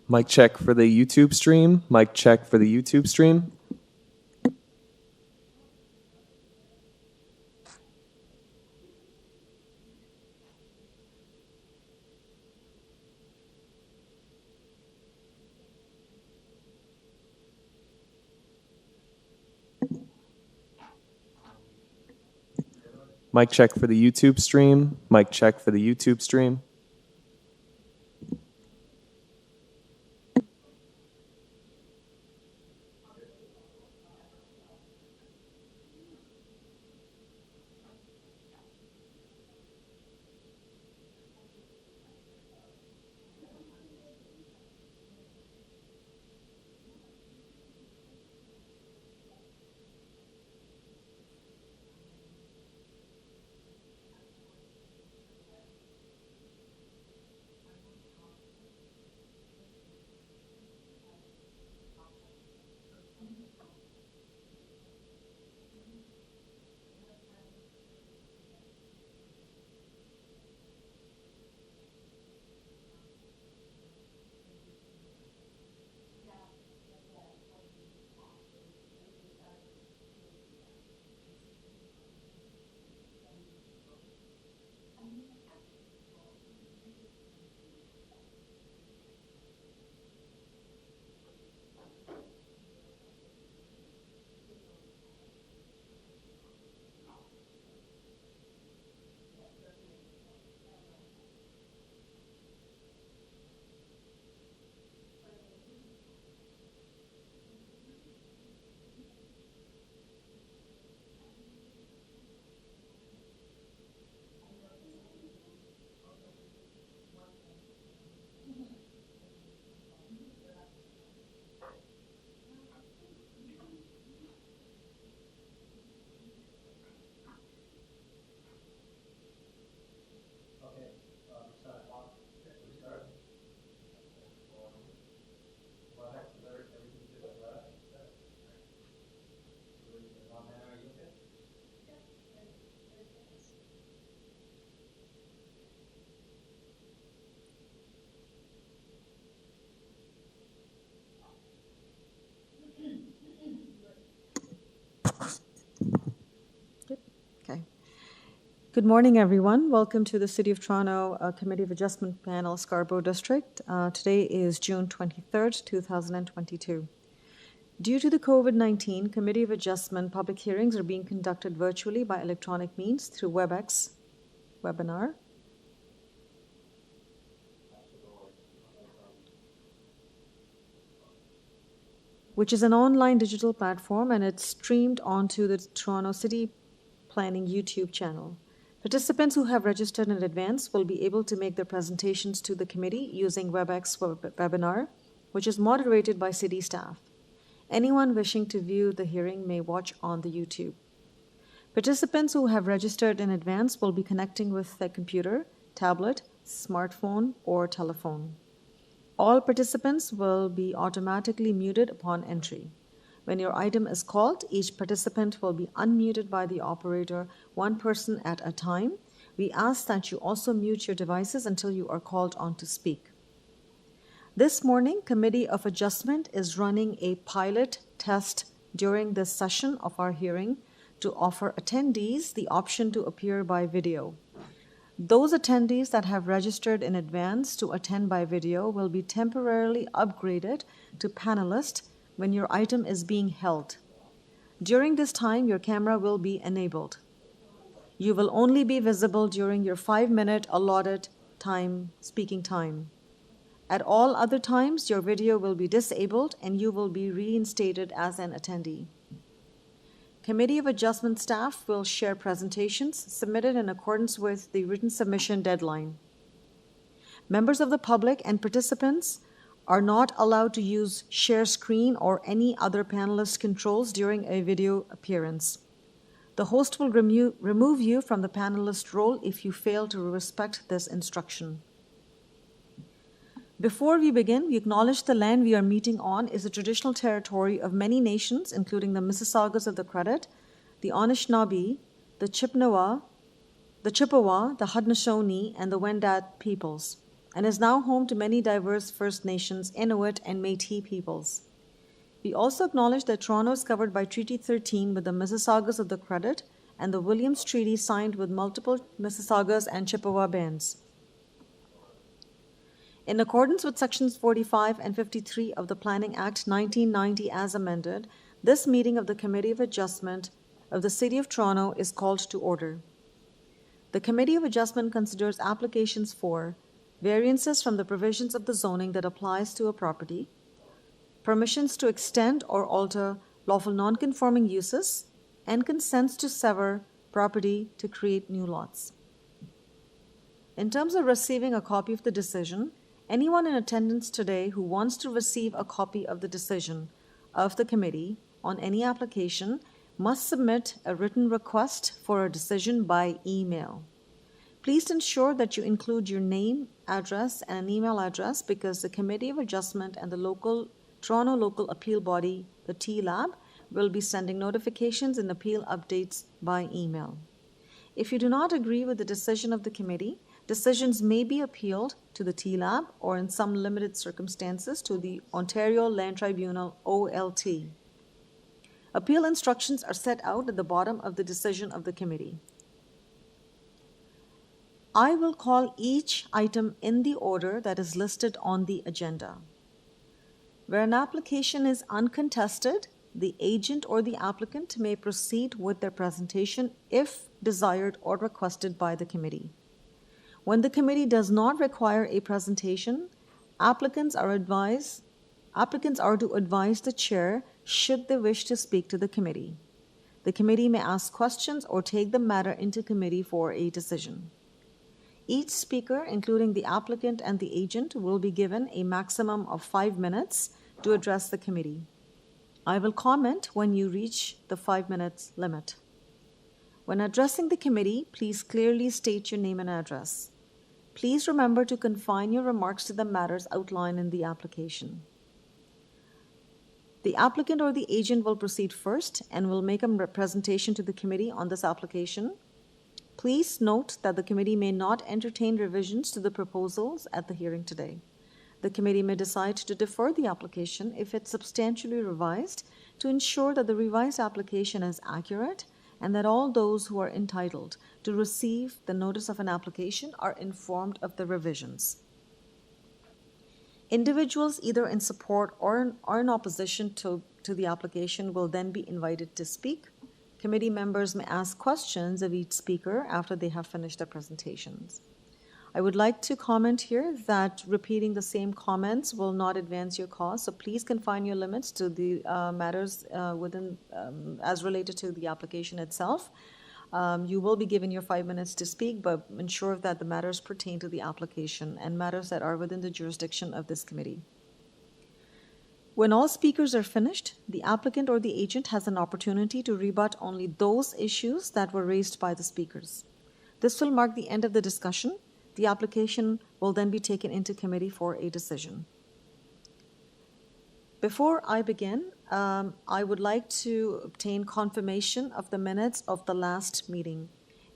Mic check for the YouTube stream. Mic check for the YouTube stream. Mic check for the YouTube stream. Mic check for the YouTube stream. Okay. Good morning, everyone. Welcome to the City of Toronto Committee of Adjustment Panel, Scarborough District. Today is June 23rd, 2022. Due to the COVID-19, Committee of Adjustment public hearings are being conducted virtually by electronic means through WebEx webinar. Which is an online digital platform, and it's streamed onto the Toronto City Planning YouTube channel. Participants who have registered in advance will be able to make their presentations to the committee using WebEx webinar, which is moderated by city staff. Anyone wishing to view the hearing may watch on the YouTube. Participants who have registered in advance will be connecting with their computer, tablet, smartphone, or telephone. All participants will be automatically muted upon entry. When your item is called, each participant will be unmuted by the operator, one person at a time. We ask that you also mute your devices until you are called on to speak. This morning, Committee of Adjustment is running a pilot test during this session of our hearing to offer attendees the option to appear by video. Those attendees that have registered in advance to attend by video will be temporarily upgraded to panelist when your item is being held. During this time, your camera will be enabled. You will only be visible during your 5-minute allotted time, speaking time. At all other times, your video will be disabled and you will be reinstated as an attendee. Committee of Adjustment staff will share presentations submitted in accordance with the written submission deadline. Members of the public and participants are not allowed to use share screen or any other panelist controls during a video appearance. The host will remove you from the panelist role if you fail to respect this instruction. Before we begin, we acknowledge the land we are meeting on is the traditional territory of many nations, including the Mississaugas of the Credit, the Anishinaabe, the Chippewa, the Haudenosaunee, and the Wendat peoples. and is now home to many diverse First Nations, Inuit, and Métis peoples. We also acknowledge that Toronto is covered by Treaty 13 with the Mississaugas of the Credit and the Williams Treaty signed with multiple Mississaugas and Chippewa bands. In accordance with Sections 45 and 53 of the Planning Act 1990 as amended, this meeting of the Committee of Adjustment of the City of Toronto is called to order. The Committee of Adjustment considers applications for variances from the provisions of the zoning that applies to a property, permissions to extend or alter lawful non-conforming uses, and consents to sever property to create new lots. In terms of receiving a copy of the decision, anyone in attendance today who wants to receive a copy of the decision of the committee on any application must submit a written request for a decision by email. Please ensure that you include your name, address, and an email address because the Committee of Adjustment and the Toronto Local Appeal Body, the TLAB, will be sending notifications and appeal updates by email. If you do not agree with the decision of the committee, decisions may be appealed to the TLAB or in some limited circumstances to the Ontario Land Tribunal, OLT. Appeal instructions are set out at the bottom of the decision of the committee. I will call each item in the order that is listed on the agenda. Where an application is uncontested, the agent or the applicant may proceed with their presentation if desired or requested by the committee. When the committee does not require a presentation, applicants are to advise the chair should they wish to speak to the committee. The committee may ask questions or take the matter into committee for a decision. Each speaker, including the applicant and the agent, will be given a maximum of 5 minutes to address the committee. I will comment when you reach the 5 minutes limit. When addressing the committee, please clearly state your name and address. Please remember to confine your remarks to the matters outlined in the application. The applicant or the agent will proceed first and will make a presentation to the committee on this application. Please note that the committee may not entertain revisions to the proposals at the hearing today. The committee may decide to defer the application if it's substantially revised to ensure that the revised application is accurate and that all those who are entitled to receive the notice of an application are informed of the revisions. Individuals either in support or in opposition to the application will then be invited to speak. Committee members may ask questions of each speaker after they have finished their presentations. I would like to comment here that repeating the same comments will not advance your cause, so please confine your limits to the matters as related to the application itself. You will be given your 5 minutes to speak, but ensure that the matters pertain to the application and matters that are within the jurisdiction of this committee. When all speakers are finished, the applicant or the agent has an opportunity to rebut only those issues that were raised by the speakers. This will mark the end of the discussion. The application will then be taken into committee for a decision. Before I begin, I would like to obtain confirmation of the minutes of the last meeting.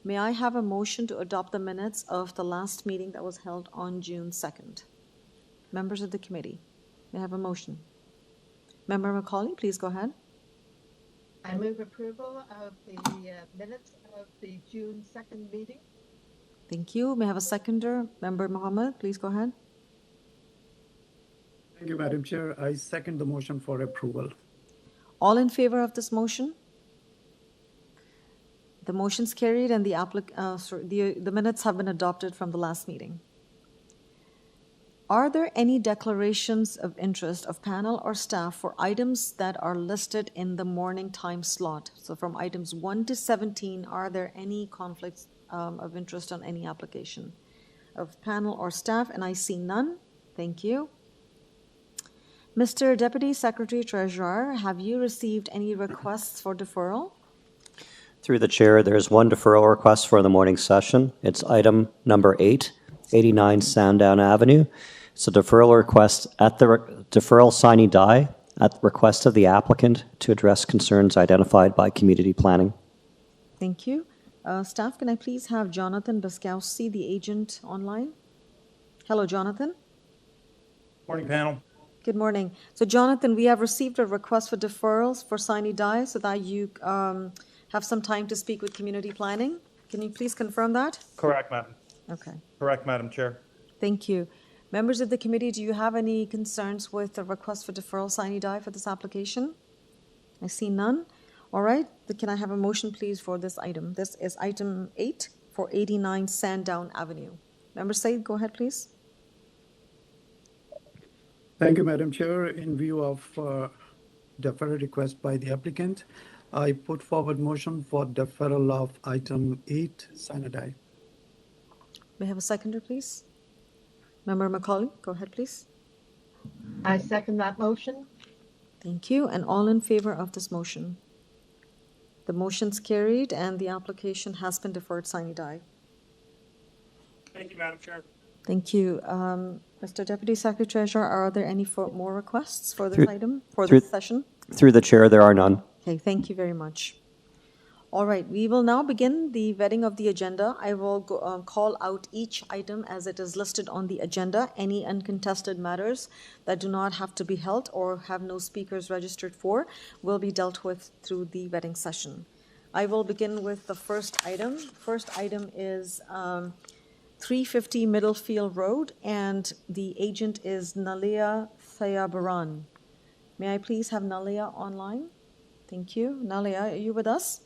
May I have a motion to adopt the minutes of the last meeting that was held on June 2nd? Members of the committee, may I have a motion? Member Macaulay, please go ahead. I move approval of the minutes of the June 2nd meeting. Thank you. May I have a seconder? Member Mohammed, please go ahead. Thank you, Madam Chair. I second the motion for approval. All in favor of this motion? The motion's carried and the minutes have been adopted from the last meeting. Are there any declarations of interest of panel or staff for items that are listed in the morning time slot? So from items 1 to 17, are there any conflicts of interest on any application of panel or staff? And I see none. Thank you. Mr. Deputy Secretary Treasurer, have you received any requests for deferral? Through the chair, there is one deferral request for the morning session. It's item number 8, 89 Sandown Avenue. It's a deferral request at the deferral sine die at the request of the applicant to address concerns identified by community planning. Thank you. Staff, can I please have Jonathan Baskowski, the agent, online? Hello, Jonathan. Morning, panel. Good morning. So, Jonathan, we have received a request for deferrals for sine die so that you have some time to speak with community planning. Can you please confirm that? Correct, madam. Okay. Correct, Madam Chair. Thank you. Members of the committee, do you have any concerns with the request for deferral sine die for this application? I see none. All right. Can I have a motion, please, for this item? This is item 8 for 89 Sandown Avenue. Member Said, go ahead, please. Thank you, Madam Chair. In view of deferral request by the applicant, I put forward motion for deferral of item 8, sine die. May I have a seconder, please? Member Macaulay, go ahead, please. I second that motion. Thank you. And all in favor of this motion? The motion's carried and the application has been deferred sine die. Thank you, Madam Chair. Thank you. Mr. Deputy Secretary Treasurer, are there any more requests for this Through- item, for through- this session? Through the chair, there are none. Okay, thank you very much. All right, we will now begin the vetting of the agenda. I will call out each item as it is listed on the agenda. Any uncontested matters that do not have to be held or have no speakers registered for will be dealt with through the vetting session. I will begin with the first item. First item is 350 Middlefield Road, and the agent is Nalia Thayabaran. May I please have Nalia online? Thank you. Nalia, are you with us?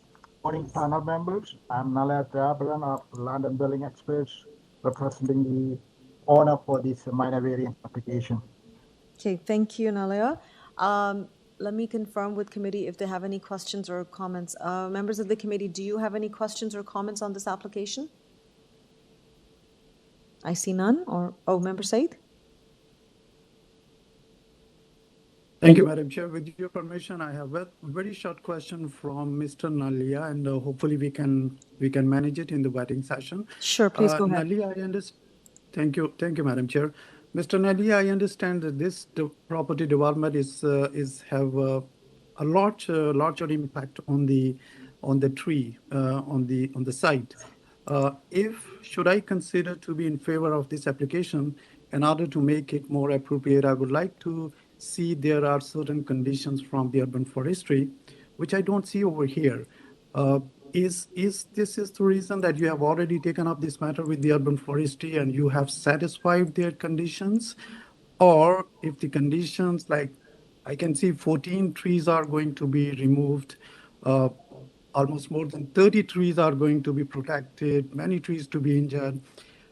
Morning, panel members. I'm Nalaya Trabaran of London Building Experts, representing the owner for this minor variance application. Okay, thank you, Nalia. Let me confirm with committee if they have any questions or comments. Members of the committee, do you have any questions or comments on this application? I see none. Member Said? Thank you, Madam Chair. With your permission, I have a very short question from Mr. Nalia, and hopefully we can manage it in the vetting session. Sure, please go ahead. Nalia, I understand. Thank you, Madam Chair. Mr. Nalia, I understand that this property development is have a larger impact on the tree on the site. Should I consider to be in favor of this application, in order to make it more appropriate, I would like to see there are certain conditions from the urban forestry, which I don't see over here. Is this the reason that you have already taken up this matter with the urban forestry and you have satisfied their conditions? Or if the conditions, like I can see 14 trees are going to be removed, almost more than 30 trees are going to be protected, many trees to be injured.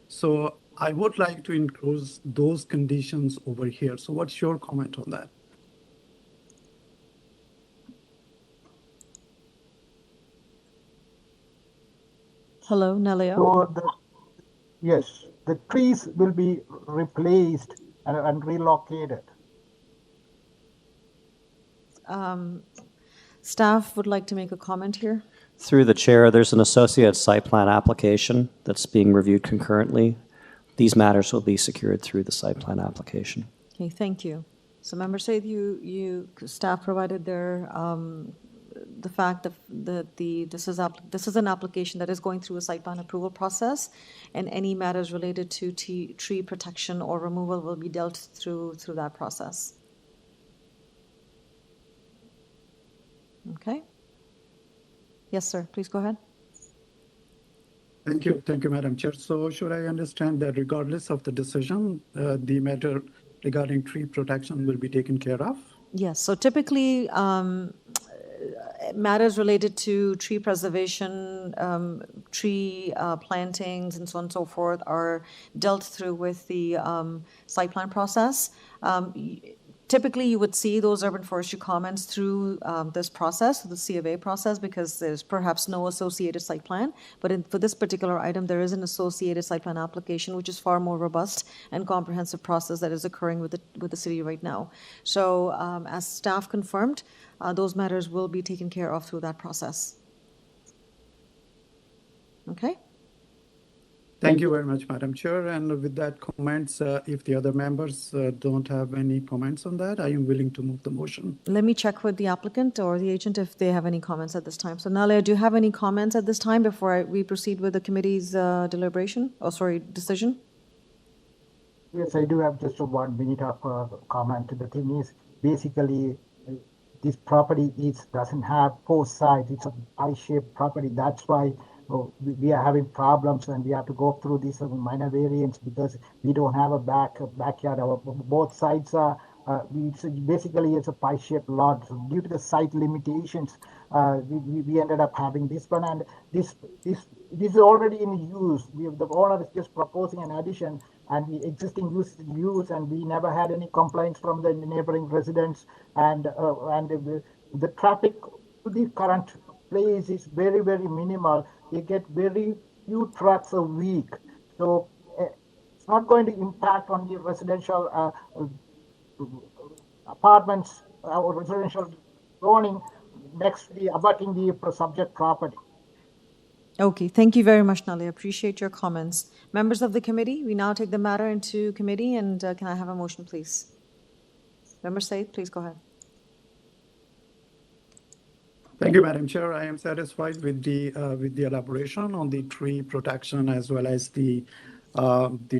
So I would like to include those conditions over here. So what's your comment on that? Hello, Nalia. So yes, the trees will be replaced and relocated. Staff would like to make a comment here. Through the chair, there's an associated site plan application that's being reviewed concurrently. These matters will be secured through the site plan application. Okay, thank you. So, Member Said, staff provided their the fact that this is an application that is going through a site plan approval process, and any matters related to tree protection or removal will be dealt through that process. Okay. Yes, sir. Please go ahead. Thank you, Madam Chair. So should I understand that regardless of the decision, the matter regarding tree protection will be taken care of? Yes. So typically, matters related to tree preservation, tree plantings, and so on and so forth are dealt through with the site plan process. Typically, you would see those urban forestry comments through this process, the C of A process, because there's perhaps no associated site plan. But for this particular item, there is an associated site plan application, which is far more robust and comprehensive process that is occurring with the city right now. So, as staff confirmed, those matters will be taken care of through that process. Okay. Thank you very much, Madam Chair. And with that comments, if the other members don't have any comments on that, I am willing to move the motion. Let me check with the applicant or the agent if they have any comments at this time. So, Nalia, do you have any comments at this time before we proceed with the committee's decision? Yes, I do have just 1 minute of comment. The thing is, basically, this property doesn't have four sides. It's a pie-shaped property. That's why we are having problems, and we have to go through these minor variants because we don't have a backyard. Both sides are. Basically it's a pie-shaped lot. So due to the site limitations, we ended up having this one, and this is already in use. The owner is just proposing an addition, and the existing use, and we never had any complaints from the neighboring residents, and the traffic to the current place is very, very minimal. You get very few trucks a week, so it's not going to impact on the residential apartments or residential zoning next to the abutting the subject property. Okay, thank you very much, Nali. I appreciate your comments. Members of the committee, we now take the matter into committee, and can I have a motion, please? Member Said, please go ahead. Thank you, Madam Chair. I am satisfied with the elaboration on the tree protection as well as the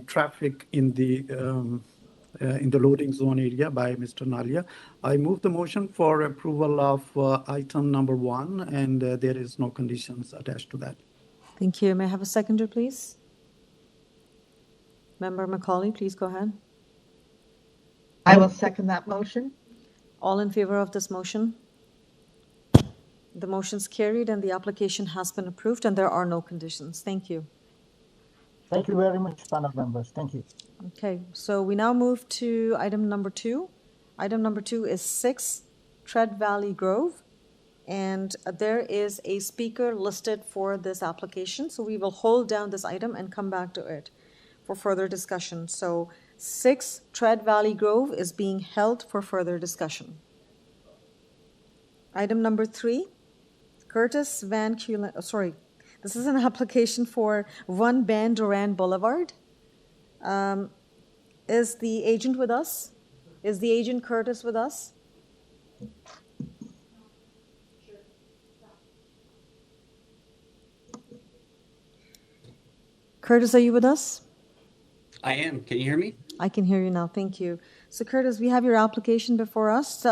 traffic in the loading zone area by Mr. Nalia. I move the motion for approval of item number 1, and there is no conditions attached to that. Thank you. May I have a seconder, please? Member Macaulay, please go ahead. I will second that motion. All in favor of this motion? The motion's carried and the application has been approved and there are no conditions. Thank you. Thank you very much, panel members. Thank you. Okay, so we now move to item number 2. Item number 2 is 6 TREDVALLEY Grove, and there is a speaker listed for this application. So we will hold down this item and come back to it for further discussion. So 6 TREDVALLEY Grove is being held for further discussion. Item number 3, Curtis Van Kulen, this is an application for 1 DORAN Boulevard. Is the agent with us? Is the agent Curtis with us? Curtis, are you with us? I am. Can you hear me? I can hear you now. Thank you. So, Curtis, we have your application before us.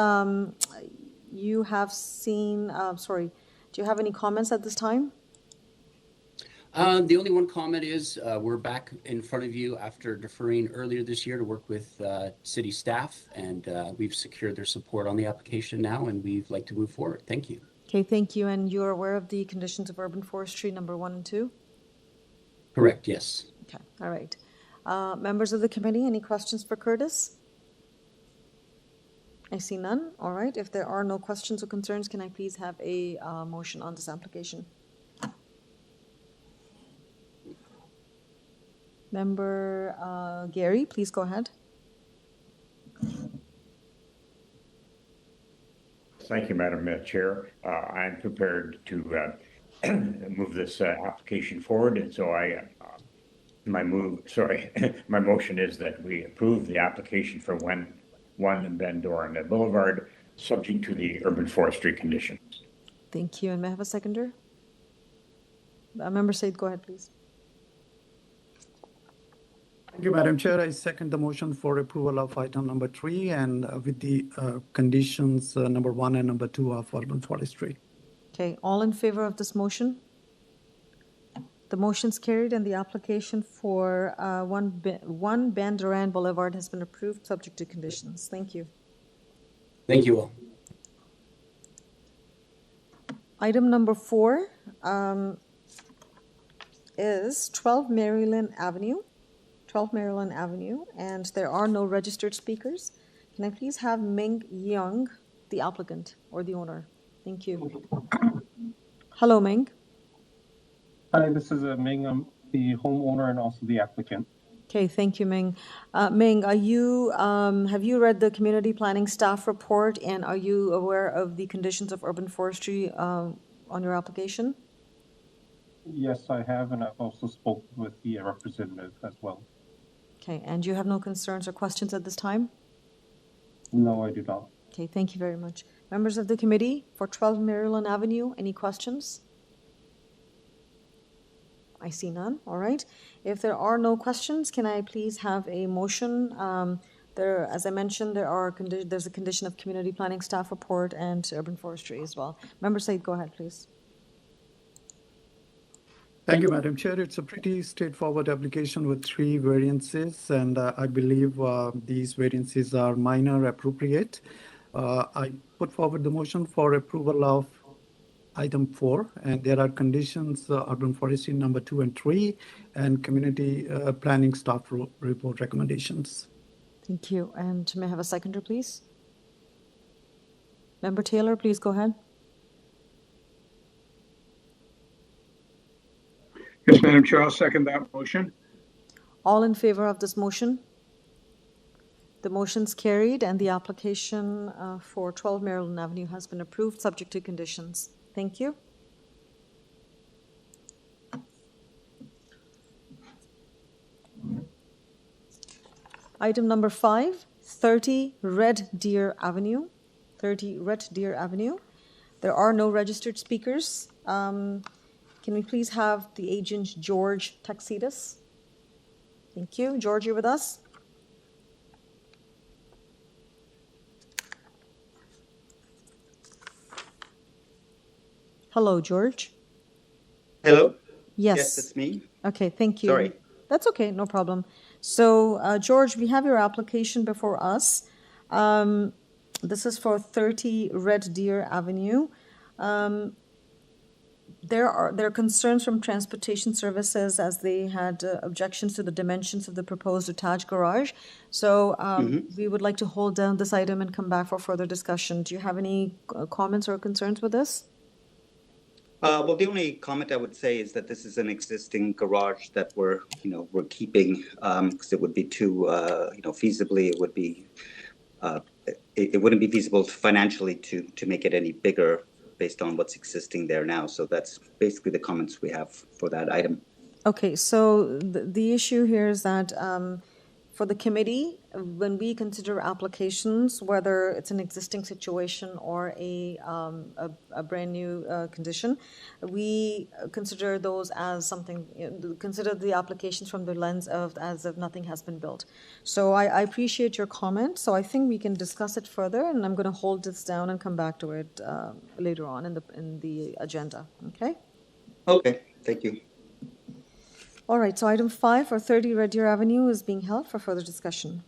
You have seen, do you have any comments at this time? The only one comment is we're back in front of you after deferring earlier this year to work with city staff, and we've secured their support on the application now, and we'd like to move forward. Thank you. Okay, thank you. And you're aware of the conditions of urban forestry number 1 and 2? Correct, yes. Okay, all right. Members of the committee, any questions for Curtis? I see none. All right. If there are no questions or concerns, can I please have a motion on this application? Member Gary, please go ahead. Thank you, Madam Chair. I'm prepared to move this application forward, and so my motion is that we approve the application for 1 DORAN Boulevard, subject to the urban forestry conditions. Thank you. And may I have a seconder? Member Said, go ahead, please. Thank you, Madam Chair. I second the motion for approval of item number 3 and with the conditions number 1 and number 2 of urban forestry. Okay, all in favor of this motion? The motion's carried and the application for 1 DORAN Boulevard has been approved subject to conditions. Thank you. Thank you all. Item number 4 is 12 MARILYN Avenue. 12 MARILYN Avenue, and there are no registered speakers. Can I please have Ming Young, the applicant or the owner? Thank you. Hello, Ming. Hi, this is Ming. I'm the homeowner and also the applicant. Okay, thank you, Ming. Ming, are you have you read the community planning staff report, and are you aware of the conditions of urban forestry on your application? Yes, I have, and I've also spoken with the representative as well. Okay, and you have no concerns or questions at this time? No, I do not. Okay, thank you very much. Members of the committee, for 12 MARILYN Avenue, any questions? I see none. All right. If there are no questions, can I please have a motion? As I mentioned, there's a condition of community planning staff report and urban forestry as well. Member Said, go ahead, please. Thank you, Madam Chair. It's a pretty straightforward application with 3 variances, and I believe these variances are minor appropriate. I put forward the motion for approval of item 4, and there are conditions, urban forestry number 2 and 3, and community planning staff report recommendations. Thank you. And may I have a seconder, please? Member Taylor, please go ahead. Yes, Madam Chair, I'll second that motion. All in favor of this motion? The motion's carried, and the application for 12 Maryland Avenue has been approved, subject to conditions. Thank you. Item number 5, 30 Red Deer Avenue. 30 Red Deer Avenue. There are no registered speakers. Can we please have the agent George Taxidis? Thank you. George, you with us? Hello, George. Hello? Yes. Yes, it's me. Okay, thank you. Sorry. That's okay, no problem. So, George, we have your application before us. This is for 30 Red Deer Avenue. There are concerns from transportation services as they had objections to the dimensions of the proposed attached garage. So we would like to hold down this item and come back for further discussion. Do you have any comments or concerns with this? Well, the only comment I would say is that this is an existing garage that we're keeping because it would be too, feasibly, it would be, it wouldn't be feasible financially to make it any bigger based on what's existing there now. So that's basically the comments we have for that item. Okay, so the issue here is that for the committee, when we consider applications, whether it's an existing situation or a brand new condition, we consider those as something, consider the applications from the lens of as if nothing has been built. So I appreciate your comment. So I think we can discuss it further, and I'm going to hold this down and come back to it later on in the agenda. Okay? Okay, thank you. All right, so item 5 for 30 Red Deer Avenue is being held for further discussion.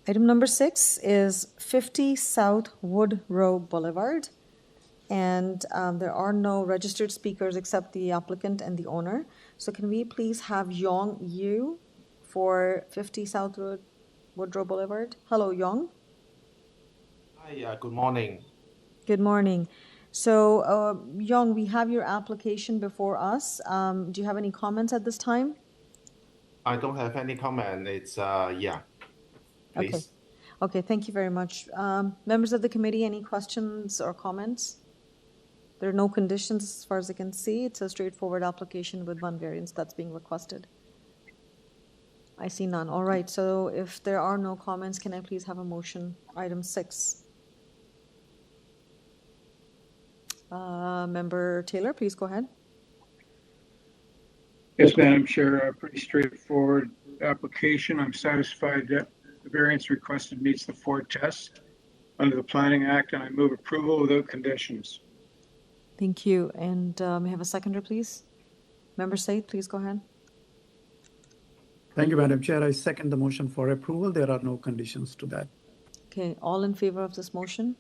Item number 6 is 50 South Woodrow Boulevard, and there are no registered speakers except the applicant and the owner. So can we please have Yong Yu for 50 South Woodrow Boulevard? Hello, Yong. Hi, good morning. Good morning. So, Yong, we have your application before us. Do you have any comments at this time? I don't have any comment. It's, yeah, please. Okay. Okay, thank you very much. Members of the committee, any questions or comments? There are no conditions as far as I can see. It's a straightforward application with one variance that's being requested. I see none. All right, so if there are no comments, can I please have a motion? Item 6. Member Taylor, please go ahead. Yes, Madam Chair, a pretty straightforward application. I'm satisfied that the variance requested meets the 4 tests under the Planning Act, and I move approval without conditions. Thank you. And may I have a seconder, please? Member Said, please go ahead. Thank you, Madam Chair. I second the motion for approval. There are no conditions to that. Okay, all in favor of this motion?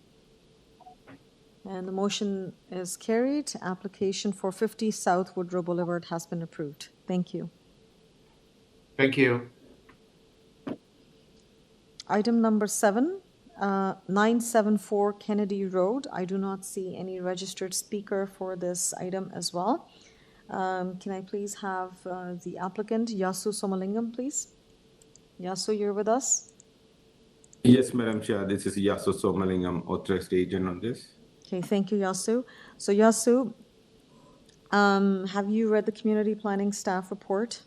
And the motion is carried. Application for 50 South Woodrow Boulevard has been approved. Thank you. Thank you. Item number 7, 974 Kennedy Road. I do not see any registered speaker for this item as well. Can I please have the applicant, Yasu Somalingam, please? Yasu, you're with us? Yes, Madam Chair. This is Yasu Somalingam, authorized agent on this. Okay, thank you, Yasu. So, Yasu, have you read the community planning staff report?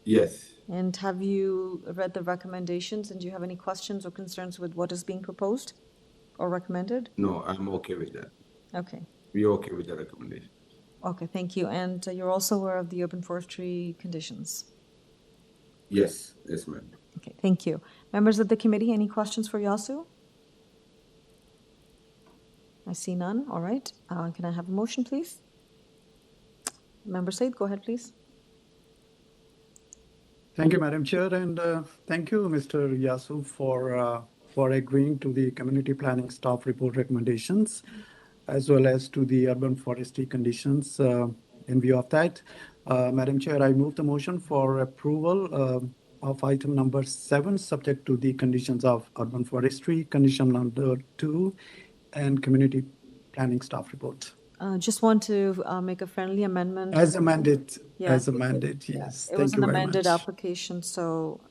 Yes. And have you read the recommendations? And do you have any questions or concerns with what is being proposed or recommended? No, I'm okay with that. Okay. We're okay with the recommendation. Okay, thank you. And you're also aware of the urban forestry conditions? Yes, yes, ma'am. Okay, thank you. Members of the committee, any questions for Yasu? I see none. All right. Can I have a motion, please? Member Said, go ahead, please. Thank you, Madam Chair, and thank you, Mr. Yasu, for agreeing to the community planning staff report recommendations, as well as to the urban forestry conditions. In view of that, Madam Chair, I move the motion for approval of item number 7, subject to the conditions of urban forestry, condition number 2, and community planning staff report. Just want to make a friendly amendment. As amended, Yeah. as amended, yes. It was Thank an you very amended much. application, so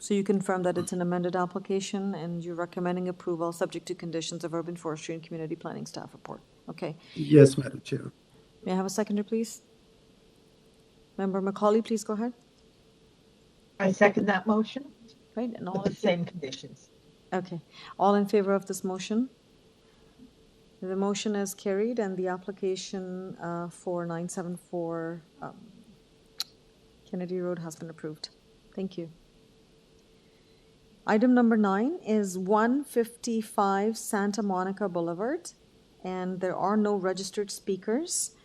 you confirm that it's an amended application and you're recommending approval subject to conditions of urban forestry and community planning staff report. Okay. Yes, Madam Chair. May I have a seconder, please? Member Macaulay, please go ahead. I second that motion Right, and all with the same conditions. Okay. All in favor of this motion? The motion is carried and the application for 974 Kennedy Road has been approved. Thank you. Item number 9 is 155 Santa Monica Boulevard, and there are no registered speakers.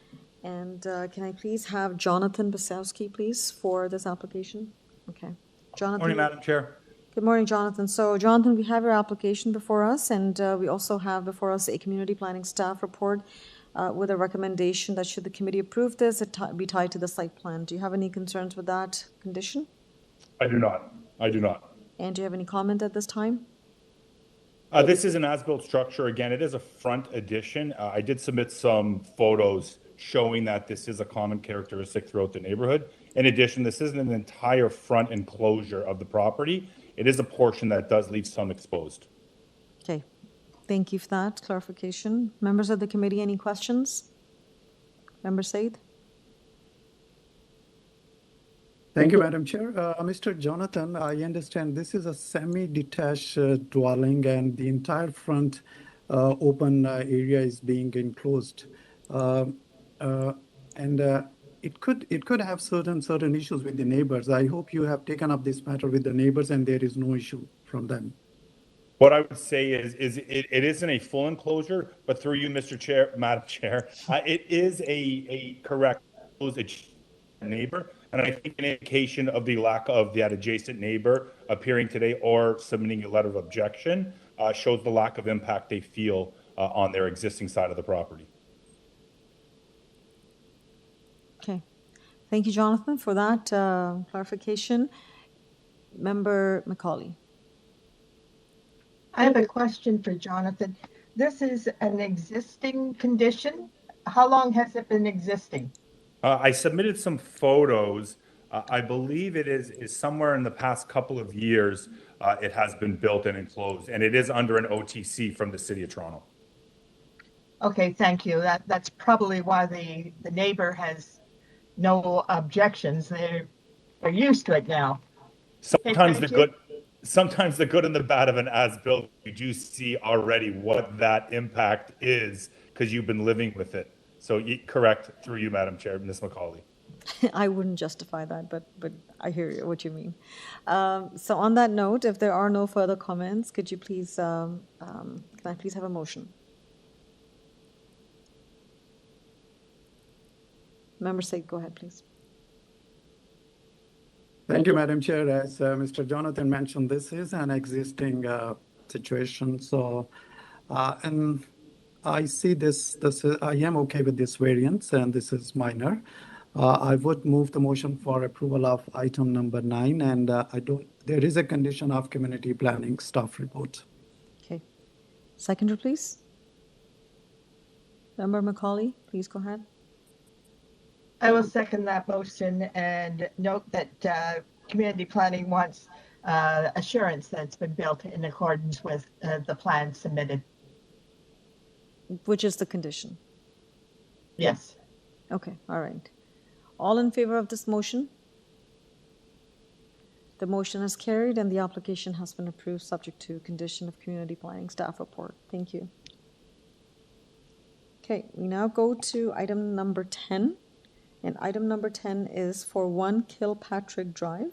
And can I please have Jonathan Basowski, please, for this application? Okay. Jonathan. Morning, Madam Chair. Good morning, Jonathan. So, Jonathan, we have your application before us, and we also have before us a community planning staff report with a recommendation that should the committee approve this, it be tied to the site plan. Do you have any concerns with that condition? I do not. I do not. And do you have any comment at this time? This is an as-built structure. Again, it is a front addition. I did submit some photos showing that this is a common characteristic throughout the neighborhood. In addition, this isn't an entire front enclosure of the property. It is a portion that does leave some exposed. Okay. Thank you for that clarification. Members of the committee, any questions? Member Said? Thank you, Madam Chair. Mr. Jonathan, I understand this is a semi-detached dwelling and the entire front open area is being enclosed. It could have certain issues with the neighbors. I hope you have taken up this matter with the neighbors and there is no issue from them. What I would say is it isn't a full enclosure, but through you, Mr. Chair, Madam Chair, it is a correct neighbor. And I think an indication of the lack of that adjacent neighbor appearing today or submitting a letter of objection shows the lack of impact they feel on their existing side of the property. Okay. Thank you, Jonathan, for that clarification. Member Macaulay. I have a question for Jonathan. This is an existing condition. How long has it been existing? I submitted some photos. I believe it is somewhere in the past couple of years it has been built and enclosed, and it is under an OTC from the City of Toronto. Okay, thank you. That's probably why the neighbor has no objections. They're used to it now. Sometimes the good and the bad of an as-built, you do see already what that impact is because you've been living with it. So correct, through you, Madam Chair, Ms. Macaulay. I wouldn't justify that, but I hear what you mean. So on that note, if there are no further comments, could you please, can I please have a motion? Member Said, go ahead, please. Thank you, Madam Chair. As Mr. Jonathan mentioned, this is an existing situation. So, and I see this I am okay with this variance, and this is minor. I would move the motion for approval of item number 9, and there is a condition of community planning staff report. Okay. Seconder, please. Member Macaulay, please go ahead. I will second that motion and note that community planning wants assurance that it's been built in accordance with the plan submitted. Which is the condition? Yes. Okay, all right. All in favor of this motion? The motion is carried and the application has been approved subject to condition of community planning staff report. Thank you. Okay, we now go to item number 10. And item number 10 is for 1 Kilpatrick Drive.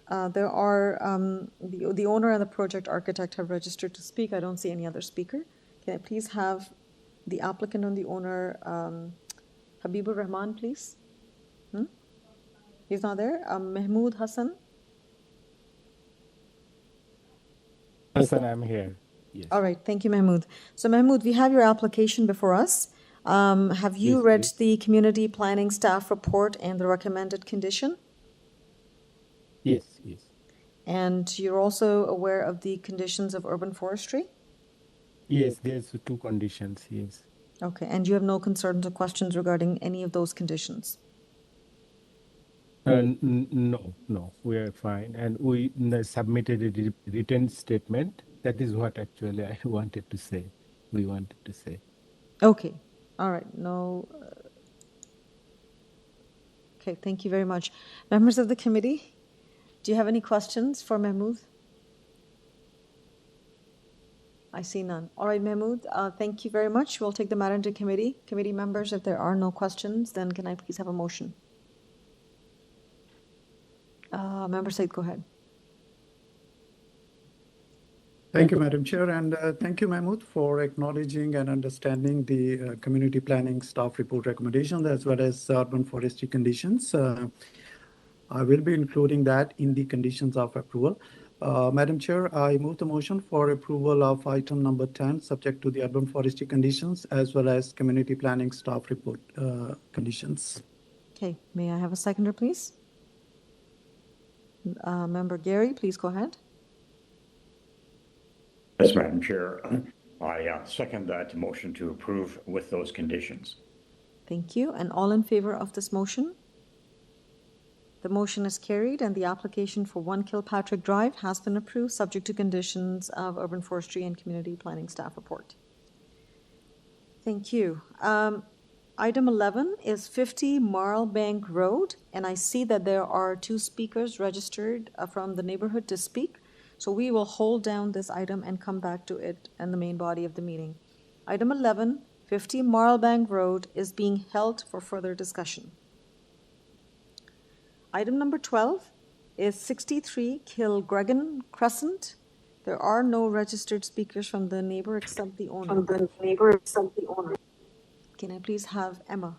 There are, the owner and the project architect have registered to speak. I don't see any other speaker. Can I please have the applicant and the owner, Habibur Rahman, please? He's not there. Mahmood Hassan? Hassan, I'm here. Yes. All right, thank you, Mahmood. So Mahmood, we have your application before us. Have you Yes, read please. the community planning staff report and the recommended condition? Yes, yes. And you're also aware of the conditions of urban forestry? Yes, there's 2 conditions, yes. Okay, and you have no concerns or questions regarding any of those conditions? No, we are fine. And we submitted a written statement. That is what actually I wanted to say. We wanted to say. Okay, all right, no. Okay, thank you very much. Members of the committee, do you have any questions for Mahmood? I see none. All right, Mahmood, thank you very much. We'll take the matter into committee. Committee members, if there are no questions, then can I please have a motion? Member Said, go ahead. Thank you, Madam Chair, and thank you, Mahmood, for acknowledging and understanding the community planning staff report recommendations as well as urban forestry conditions. I will be including that in the conditions of approval. Madam Chair, I move the motion for approval of item number 10, subject to the urban forestry conditions as well as community planning staff report conditions. Okay, may I have a seconder, please? Member Gary, please go ahead. Yes, Madam Chair. I second that motion to approve with those conditions. Thank you. And all in favor of this motion? The motion is carried and the application for 1 Kilpatrick Drive has been approved, subject to conditions of urban forestry and community planning staff report. Thank you. Item 11 is 50 Marlbank Road, and I see that there are 2 speakers registered from the neighborhood to speak. So we will hold down this item and come back to it in the main body of the meeting. Item 11, 50 Marlbank Road, is being held for further discussion. Item number 12 is 63 KILGREGGAN Crescent. There are no registered speakers from the neighbor except the owner. Can I please have Emma?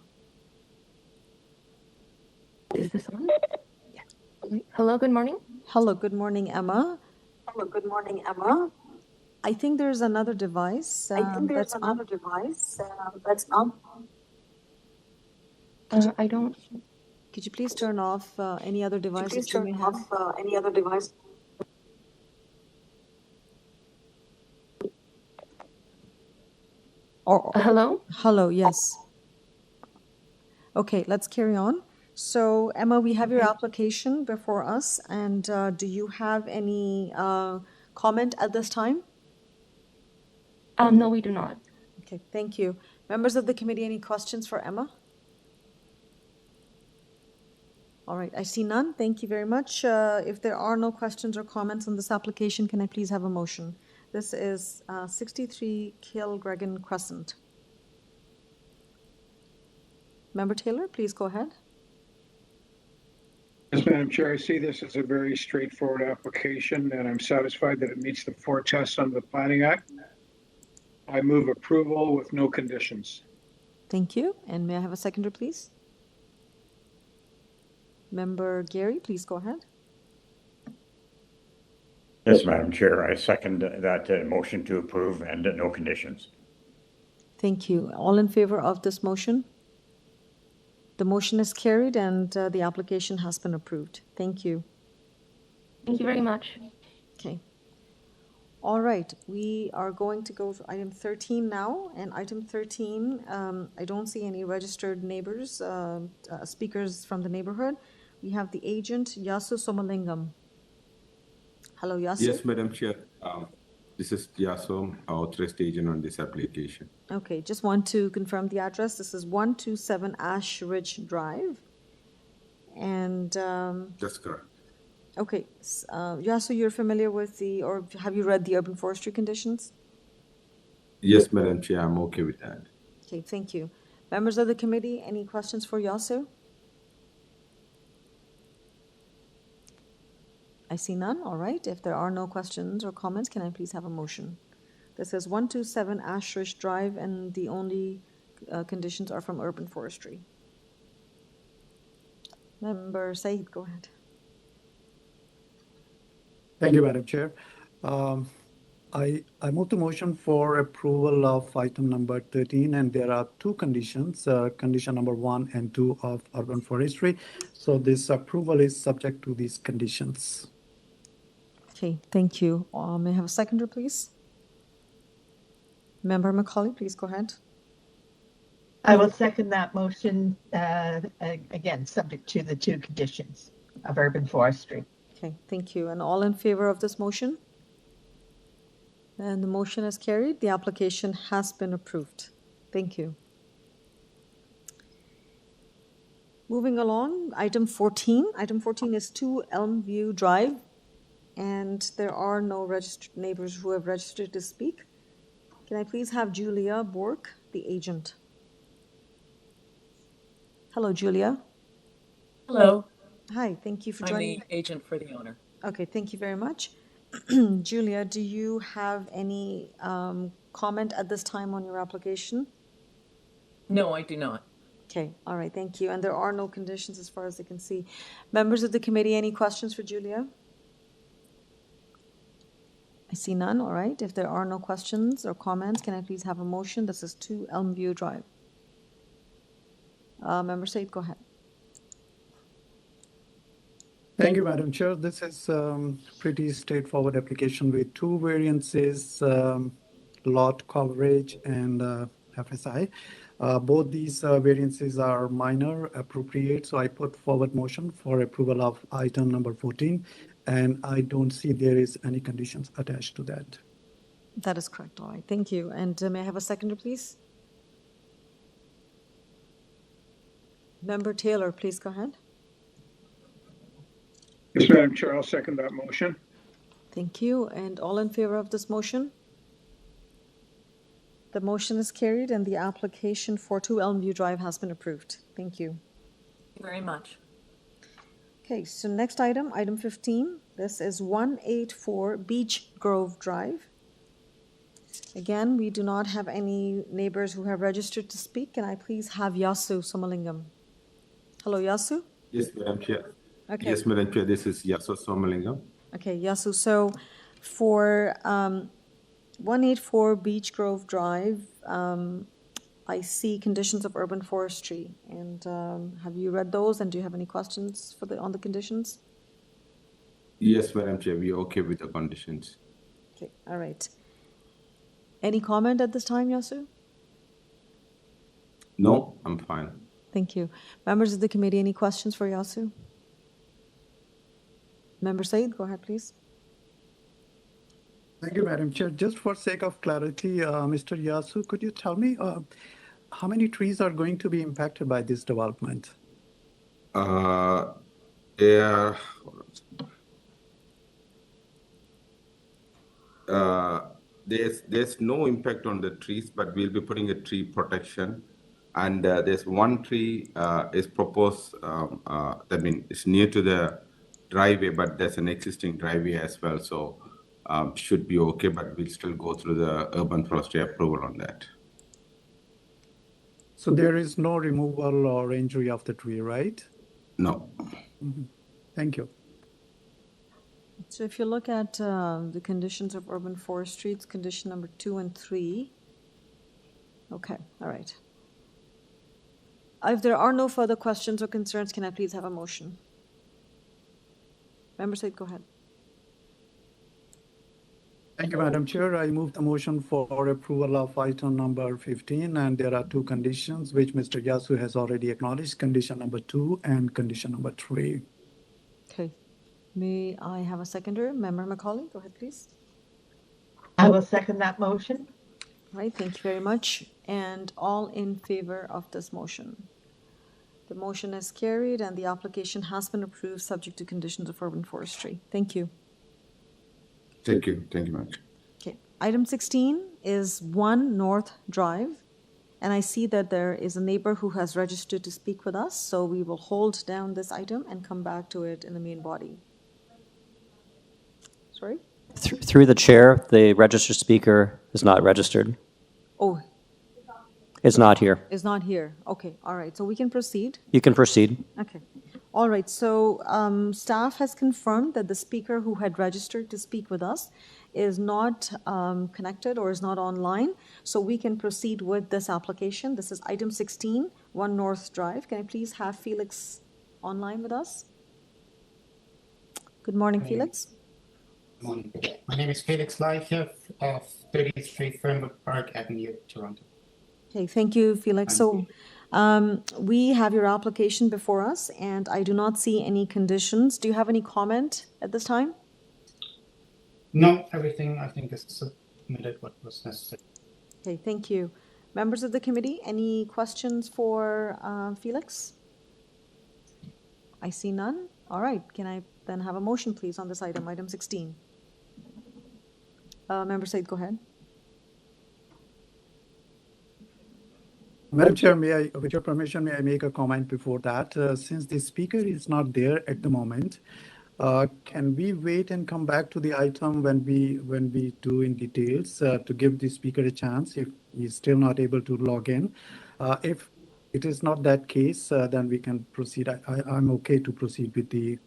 Is this on? Yeah. Hello, good morning. Hello, good morning, Emma. Hello, good morning, Emma. I think there's another device that's on. That's on. I don't. Could you please turn off any other device that you may have? Any other device? Hello? Hello, yes. Okay, let's carry on. So, Emma, we have your application before us, and do you have any comment at this time? No, we do not. Okay, thank you. Members of the committee, any questions for Emma? All right, I see none. Thank you very much. If there are no questions or comments on this application, can I please have a motion? This is 63 KILGREGGAN Crescent. Member Taylor, please go ahead. Yes, Madam Chair, I see this as a very straightforward application, and I'm satisfied that it meets the 4 tests under the Planning Act. I move approval with no conditions. Thank you. And may I have a seconder, please? Member Gary, please go ahead. Yes, Madam Chair, I second that motion to approve and no conditions. Thank you. All in favor of this motion? The motion is carried and the application has been approved. Thank you. Thank you very much. Okay. All right, we are going to go to item 13 now, and item 13, I don't see any registered neighbors, speakers from the neighborhood. We have the agent, Yasu Somalingam. Hello, Yasu. Yes, Madam Chair. This is Yasu, authorized agent on this application. Okay, just want to confirm the address. This is 127 ASHRIDGE Drive. And That's correct. okay, Yasu, you're familiar with or have you read the urban forestry conditions? Yes, Madam Chair, I'm okay with that. Okay, thank you. Members of the committee, any questions for Yasu? I see none. All right. If there are no questions or comments, can I please have a motion? This is 127 ASHRIDGE Drive, and the only conditions are from Urban Forestry. Member Said, go ahead. Thank you, Madam Chair. I move the motion for approval of item number 13, and there are two conditions, condition number 1 and 2 of Urban Forestry. So this approval is subject to these conditions. Okay, thank you. May I have a seconder, please? Member Macaulay, please go ahead. I will second that motion, again, subject to the two conditions of Urban Forestry. Okay, thank you. And all in favor of this motion? And the motion is carried. The application has been approved. Thank you. Moving along, item 14. Item 14 is 2 ELMVIEW Drive, and there are no registered neighbors who have registered to speak. Can I please have Julia Bork, the agent? Hello, Julia. Hello. Hi, thank you for joining. I'm the agent for the owner. Okay, thank you very much. Julia, do you have any comment at this time on your application? No, I do not. Okay, all right, thank you. And there are no conditions as far as I can see. Members of the committee, any questions for Julia? I see none, all right. If there are no questions or comments, can I please have a motion? This is 2 ELMVIEW Drive. Member Said, go ahead. Thank you, Madam Chair. This is pretty straightforward application with two variances, lot coverage and FSI. Both these variances are minor, appropriate, so I put forward motion for approval of item number 14, and I don't see there is any conditions attached to that. That is correct, all right, thank you. And may I have a seconder, please? Member Taylor, please go ahead. Yes, Madam Chair, I'll second that motion. Thank you. And all in favor of this motion? The motion is carried and the application for 2 ELMVIEW Drive has been approved. Thank you. Thank you very much. Okay, so next item, item 15. This is 184 BEECHGROVE Drive. Again, we do not have any neighbors who have registered to speak. Can I please have Yasu Somalingam? Hello, Yasu? Yes, Madam Chair. Okay. Yes, Madam Chair, this is Yasu Somalingam. Okay, Yasu. So for 184 BEECHGROVE Drive, I see conditions of urban forestry. And have you read those? And do you have any questions for on the conditions? Yes, Madam Chair, we are okay with the conditions. Okay, all right. Any comment at this time, Yasu? No, I'm fine. Thank you. Members of the committee, any questions for Yasu? Member Said, go ahead, please. Thank you, Madam Chair. Just for sake of clarity, Mr. Yasu, could you tell me how many trees are going to be impacted by this development? There's no impact on the trees, but we'll be putting a tree protection. And there's one tree is proposed, that means it's near to the driveway, but there's an existing driveway as well. So should be okay, but we'll still go through the urban forestry approval on that. So there is no removal or injury of the tree, right? No. Mm-hmm. Thank you. So if you look at the conditions of urban forestry, it's condition number 2 and 3. Okay, all right. If there are no further questions or concerns, can I please have a motion? Member Said, go ahead. Thank you, Madam Chair. I move the motion for approval of item number 15, and there are two conditions which Mr. Yasu has already acknowledged, condition number 2 and condition number 3. Okay. May I have a seconder? Member Macaulay, go ahead, please. I will second that motion. All right, thank you very much. And all in favor of this motion? The motion is carried and the application has been approved subject to conditions of urban forestry. Thank you. Thank you. Thank you much. Okay. Item 16 is 1 North Drive. And I see that there is a neighbor who has registered to speak with us, so we will hold down this item and come back to it in the main body. Sorry? Through the chair, the registered speaker is not registered. Oh, Is not here. is not here. Okay, all right, so we can proceed. You can proceed. Okay. All right, so staff has confirmed that the speaker who had registered to speak with us is not connected or is not online, so we can proceed with this application. This is item 16, 1 North Drive. Can I please have Felix online with us? Good morning, Felix. Good morning. My name is Felix Leichef of 33 Fernwood Park Avenue, Toronto. Okay, thank you, Felix. So we have your application before us, and I do not see any conditions. Do you have any comment at this time? No, everything I think is submitted what was necessary. Okay, thank you. Members of the committee, any questions for Felix? I see none. All right, can I then have a motion, please, on this item, item 16? Member Said, go ahead. Madam Chair, with your permission, may I make a comment before that? Since the speaker is not there at the moment, can we wait and come back to the item when we do in details to give the speaker a chance if he's still not able to log in? If it is not that case, then we can proceed. I'm okay to proceed with the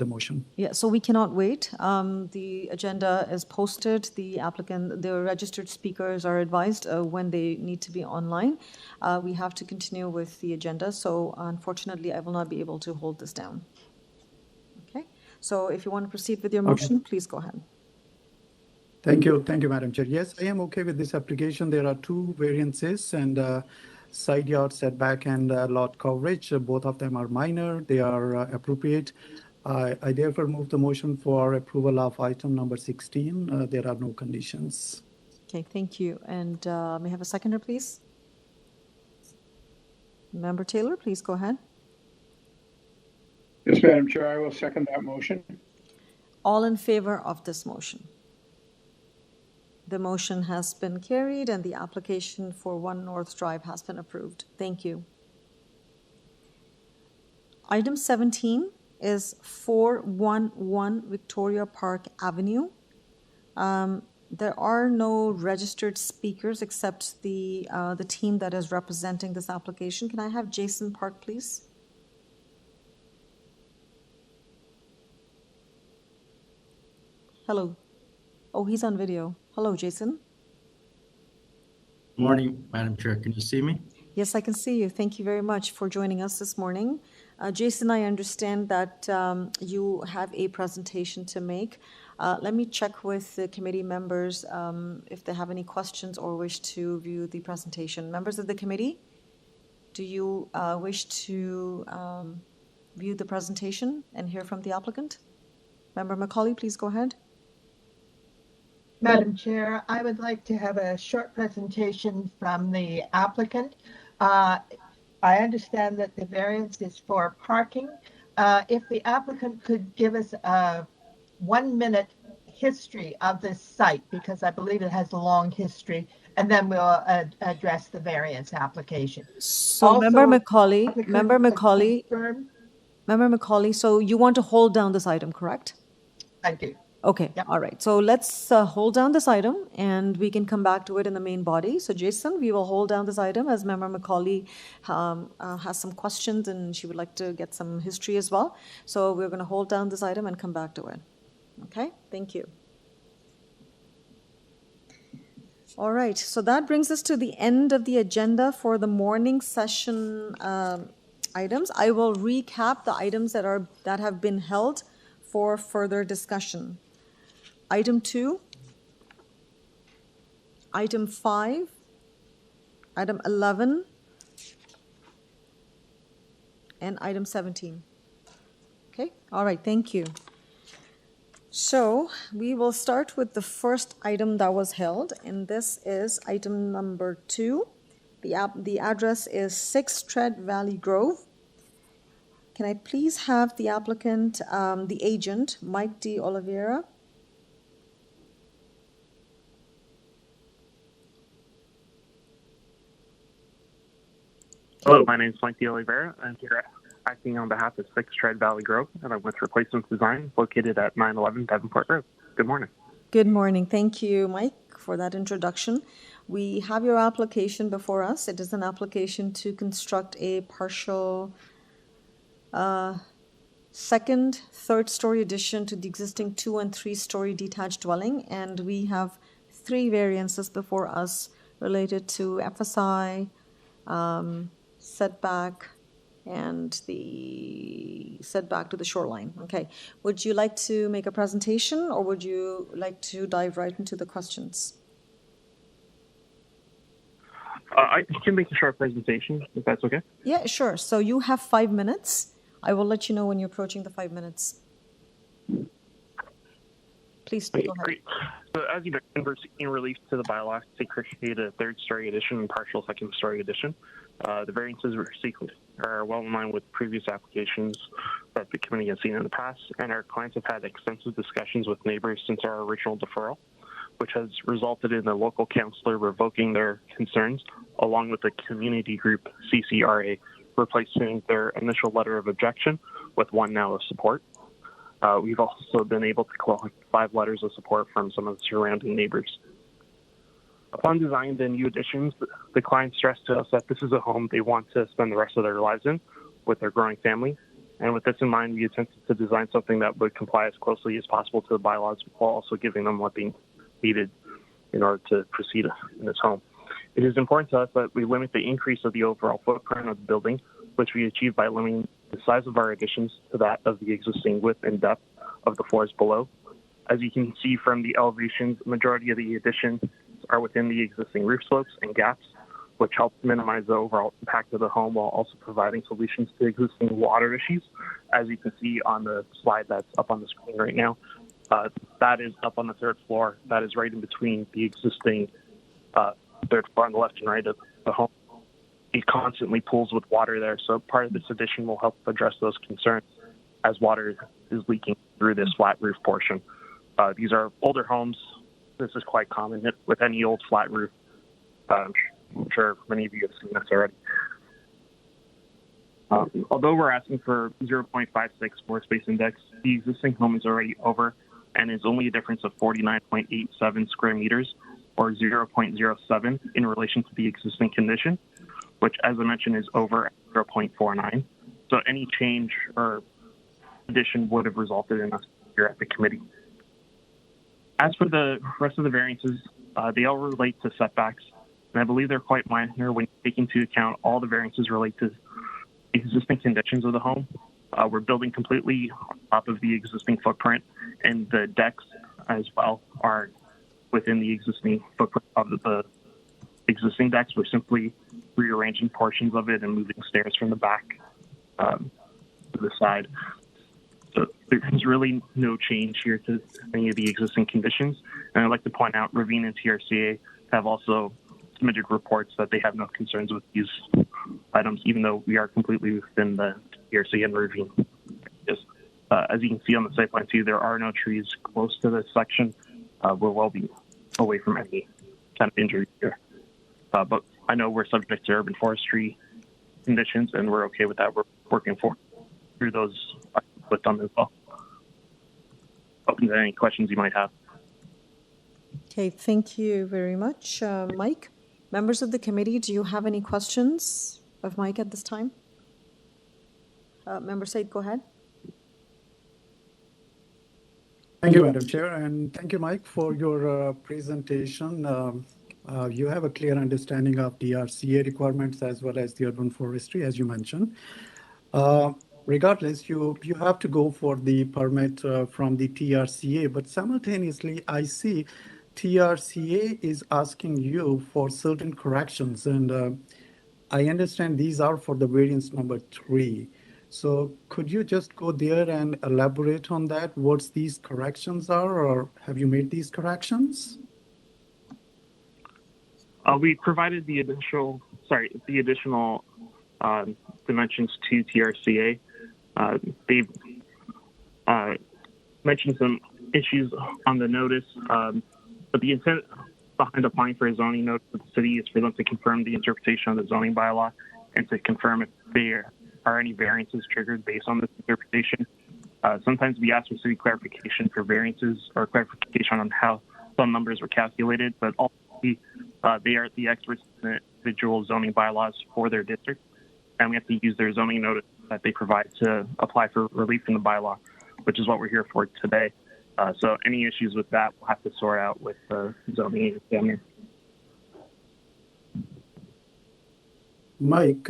motion. Yeah, so we cannot wait. The agenda is posted. The registered speakers are advised when they need to be online. We have to continue with the agenda, so unfortunately, I will not be able to hold this down. Okay, so if you want to proceed with your motion, please go ahead. Thank you, Madam Chair. Yes, I am okay with this application. There are two variances and side yard setback and lot coverage. Both of them are minor. They are appropriate. I therefore move the motion for approval of item number 16. There are no conditions. Okay, thank you. And may I have a seconder, please? Member Taylor, please go ahead. Yes, Madam Chair, I will second that motion. All in favor of this motion? The motion has been carried and the application for 1 North Drive has been approved. Thank you. Item 17 is 411 Victoria Park Avenue. There are no registered speakers except the team that is representing this application. Can I have Jason Park, please? Hello. Oh, he's on video. Hello, Jason. Good morning, Madam Chair. Can you see me? Yes, I can see you. Thank you very much for joining us this morning. Jason, I understand that you have a presentation to make. Let me check with the committee members if they have any questions or wish to view the presentation. Members of the committee, do you wish to view the presentation and hear from the applicant? Member Macaulay, please go ahead. Madam Chair, I would like to have a short presentation from the applicant. I understand that the variance is for parking. If the applicant could give us a 1-minute history of this site, because I believe it has a long history, and then we'll address the variance application. So Also, Member Macaulay, so you want to hold down this item, correct? I do. Okay, all right. So let's hold down this item and we can come back to it in the main body. So Jason, we will hold down this item as Member Macaulay has some questions and she would like to get some history as well. So we're going to hold down this item and come back to it. Okay, thank you. All right, so that brings us to the end of the agenda for the morning session items. I will recap the items that have been held for further discussion. Item 2, item 5, item 11, and item 17. Okay, all right, thank you. So we will start with the first item that was held, and this is item number 2. The address is 6 TREDVALLEY Grove. Can I please have the applicant, the agent, Mike D. Oliveira? Hello, my name is Mike Oliveira. I'm here acting on behalf of 6 TREDVALLEY Grove, and I'm with Replacement Design, located at 911 Davenport Road. Good morning. Good morning. Thank you, Mike, for that introduction. We have your application before us. It is an application to construct a partial second, third-story addition to the existing 2- and 3-story detached dwelling, and we have 3 variances before us related to FSI, setback, and the setback to the shoreline. Okay. Would you like to make a presentation, or would you like to dive right into the questions? I can make a short presentation, if that's okay. Yeah, sure. So you have 5 minutes. I will let you know when you're approaching the 5 minutes. Please go ahead. Great. So as you mentioned, we're seeking relief to the bylaw to create a 3rd-story addition and partial 2nd-story addition. The variances we're seeking are well in line with previous applications that the committee has seen in the past, and our clients have had extensive discussions with neighbors since our original deferral, which has resulted in the local councillor revoking their concerns, along with the community group CCRA replacing their initial letter of objection with one now of support. We've also been able to collect 5 letters of support from some of the surrounding neighbors. Upon designing the new additions, the client stressed to us that this is a home they want to spend the rest of their lives in with their growing family. And with this in mind, we attempted to design something that would comply as closely as possible to the bylaws while also giving them what they needed in order to proceed in this home. It is important to us that we limit the increase of the overall footprint of the building, which we achieve by limiting the size of our additions to that of the existing width and depth of the floors below. As you can see from the elevations, the majority of the additions are within the existing roof slopes and gaps, which helps minimize the overall impact of the home while also providing solutions to existing water issues. As you can see on the slide that's up on the screen right now, that is up on the 3rd floor. That is right in between the existing 3rd floor on the left and right of the home. It constantly pools with water there, so part of this addition will help address those concerns as water is leaking through this flat roof portion. These are older homes. This is quite common with any old flat roof. I'm sure many of you have seen this already. Although we're asking for 0.56 floor space index, the existing home is already over and is only a difference of 49.87 square meters, or 0.07 in relation to the existing condition, which, as I mentioned, is over 0.49. So any change or addition would have resulted in us here at the committee. As for the rest of the variances, they all relate to setbacks, and I believe they're quite minor when you take into account all the variances relate to existing conditions of the home. We're building completely on top of the existing footprint, and the decks as well are within the existing footprint of the existing decks. We're simply rearranging portions of it and moving stairs from the back to the side. So there's really no change here to any of the existing conditions. And I'd like to point out Ravine and TRCA have also submitted reports that they have no concerns with these items, even though we are completely within the TRCA and Ravine. As you can see on the site plan too, there are no trees close to this section. We're well away from any kind of injury here. But I know we're subject to urban forestry conditions, and we're okay with that. We're working through those with them as well. Open to any questions you might have. Okay, thank you very much, Mike. Members of the committee, do you have any questions of Mike at this time? Member Said, go ahead. Thank you, Madam Chair, and thank you, Mike, for your presentation. You have a clear understanding of DRCA requirements as well as the urban forestry, as you mentioned. Regardless, you have to go for the permit from the TRCA, but simultaneously, I see TRCA is asking you for certain corrections, and I understand these are for the variance number 3. So could you just go there and elaborate on that, what these corrections are, or have you made these corrections? We provided the additional dimensions to TRCA. They've mentioned some issues on the notice, but the intent behind applying for a zoning notice to the city is for them to confirm the interpretation of the zoning bylaw and to confirm if there are any variances triggered based on this interpretation. Sometimes we ask for city clarification for variances or clarification on how some numbers were calculated, but ultimately they are the experts in the individual zoning bylaws for their district, and we have to use their zoning notice that they provide to apply for relief from the bylaw, which is what we're here for today. So any issues with that, we'll have to sort out with the zoning examiner. Mike,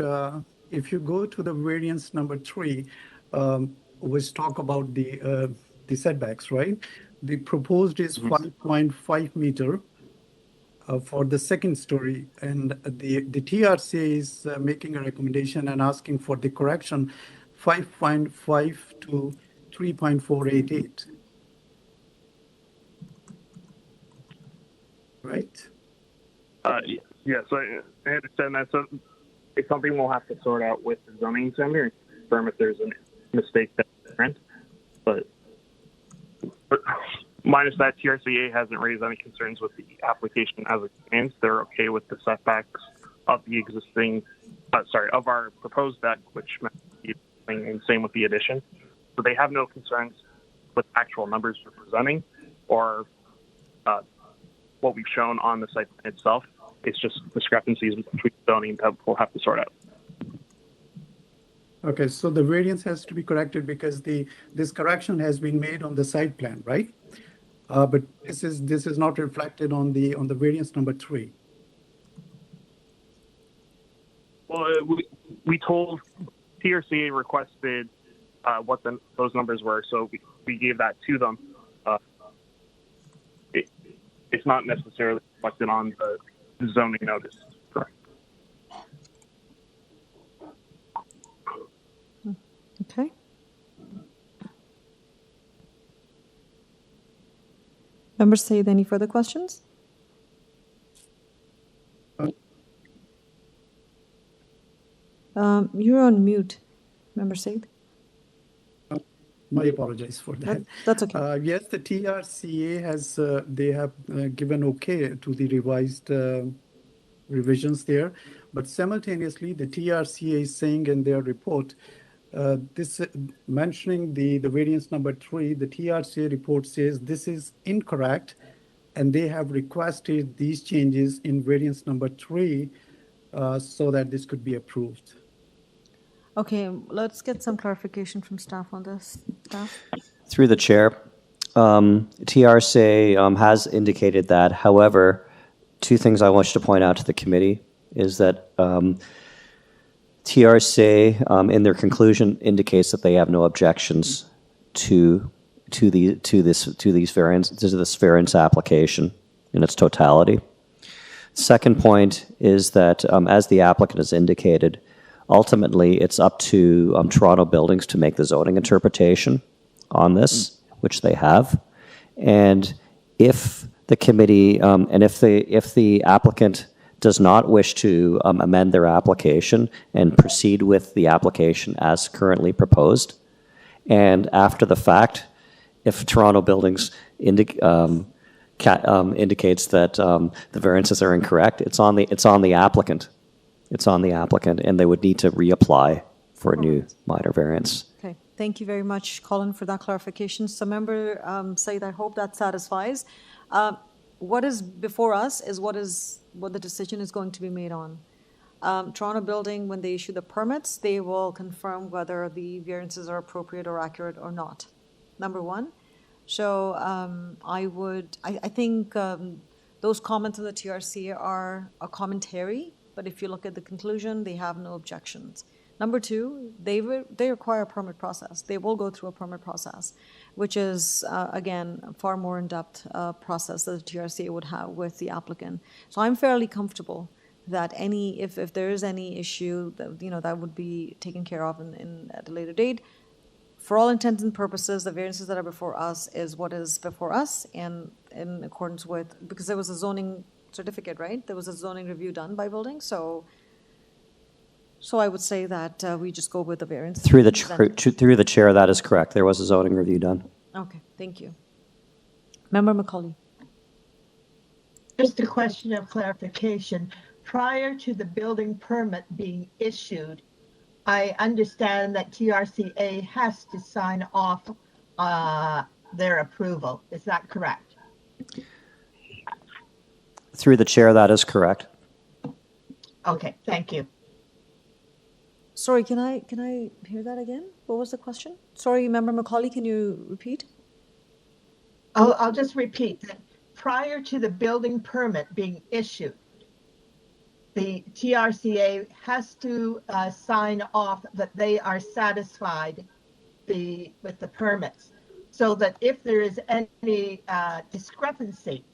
if you go to the variance number 3, which talk about the setbacks, right? The proposed is 5.5 meter for the second story, and the TRC is making a recommendation and asking for the correction 5.5 to 3.488. Right? Yes, I understand that. So it's something we'll have to sort out with the zoning examiner and confirm if there's a mistake that's different. But minus that, TRCA hasn't raised any concerns with the application as it stands. They're okay with the setbacks of the existing, of our proposed deck, which and same with the addition. So they have no concerns with actual numbers we're presenting or what we've shown on the site plan itself. It's just discrepancies between zoning that we'll have to sort out. Okay, so the variance has to be corrected because this correction has been made on the site plan, right? But this is not reflected on the variance number 3. Well, we told TRCA requested what those numbers were, so we gave that to them. It's not necessarily reflected on the zoning notice. Correct. Okay. Member Said, any further questions? You're on mute, Member Said. My apologies for that. That's okay. Yes, the TRCA has they have given okay to the revised revisions there, but simultaneously the TRCA is saying in their report, this mentioning the variance number 3, the TRCA report says this is incorrect, and they have requested these changes in variance number 3 so that this could be approved. Okay, let's get some clarification from staff on this. Staff? Through the chair, TRCA has indicated that. However, 2 things I want you to point out to the committee is that TRCA, in their conclusion, indicates that they have no objections to this variance application in its totality. Second point is that, as the applicant has indicated, ultimately it's up to Toronto Buildings to make the zoning interpretation on this, which they have. And if the committee and if the applicant does not wish to amend their application and proceed with the application as currently proposed, and after the fact, if Toronto Buildings indicates that the variances are incorrect, it's on the applicant. It's on the applicant, and they would need to reapply for a new minor variance. Okay, thank you very much, Colin, for that clarification. So, Member Said, I hope that satisfies. What is before us is what the decision is going to be made on. Toronto Building, when they issue the permits, they will confirm whether the variances are appropriate or accurate or not. Number 1. So I think those comments on the TRC are a commentary, but if you look at the conclusion, they have no objections. Number 2, they require a permit process. They will go through a permit process, which is, again, a far more in-depth process that the TRCA would have with the applicant. So I'm fairly comfortable that if there is any issue, that would be taken care of at a later date. For all intents and purposes, the variances that are before us is what is before us, and in accordance with, because there was a zoning certificate, right? There was a zoning review done by building, so I would say that we just go with the variance. Through the chair, that is correct. There was a zoning review done. Okay, thank you. Member McCauley. Just a question of clarification. prior to the building permit being issued, I understand that TRCA has to sign off their approval. Is that correct? Through the chair, that is correct. Okay, thank you. Sorry, can I hear that again? What was the question? Sorry, Member Macaulay, can you repeat? I'll just repeat that prior to the building permit being issued, the TRCA has to sign off that they are satisfied with the permits, so that if there is any discrepancy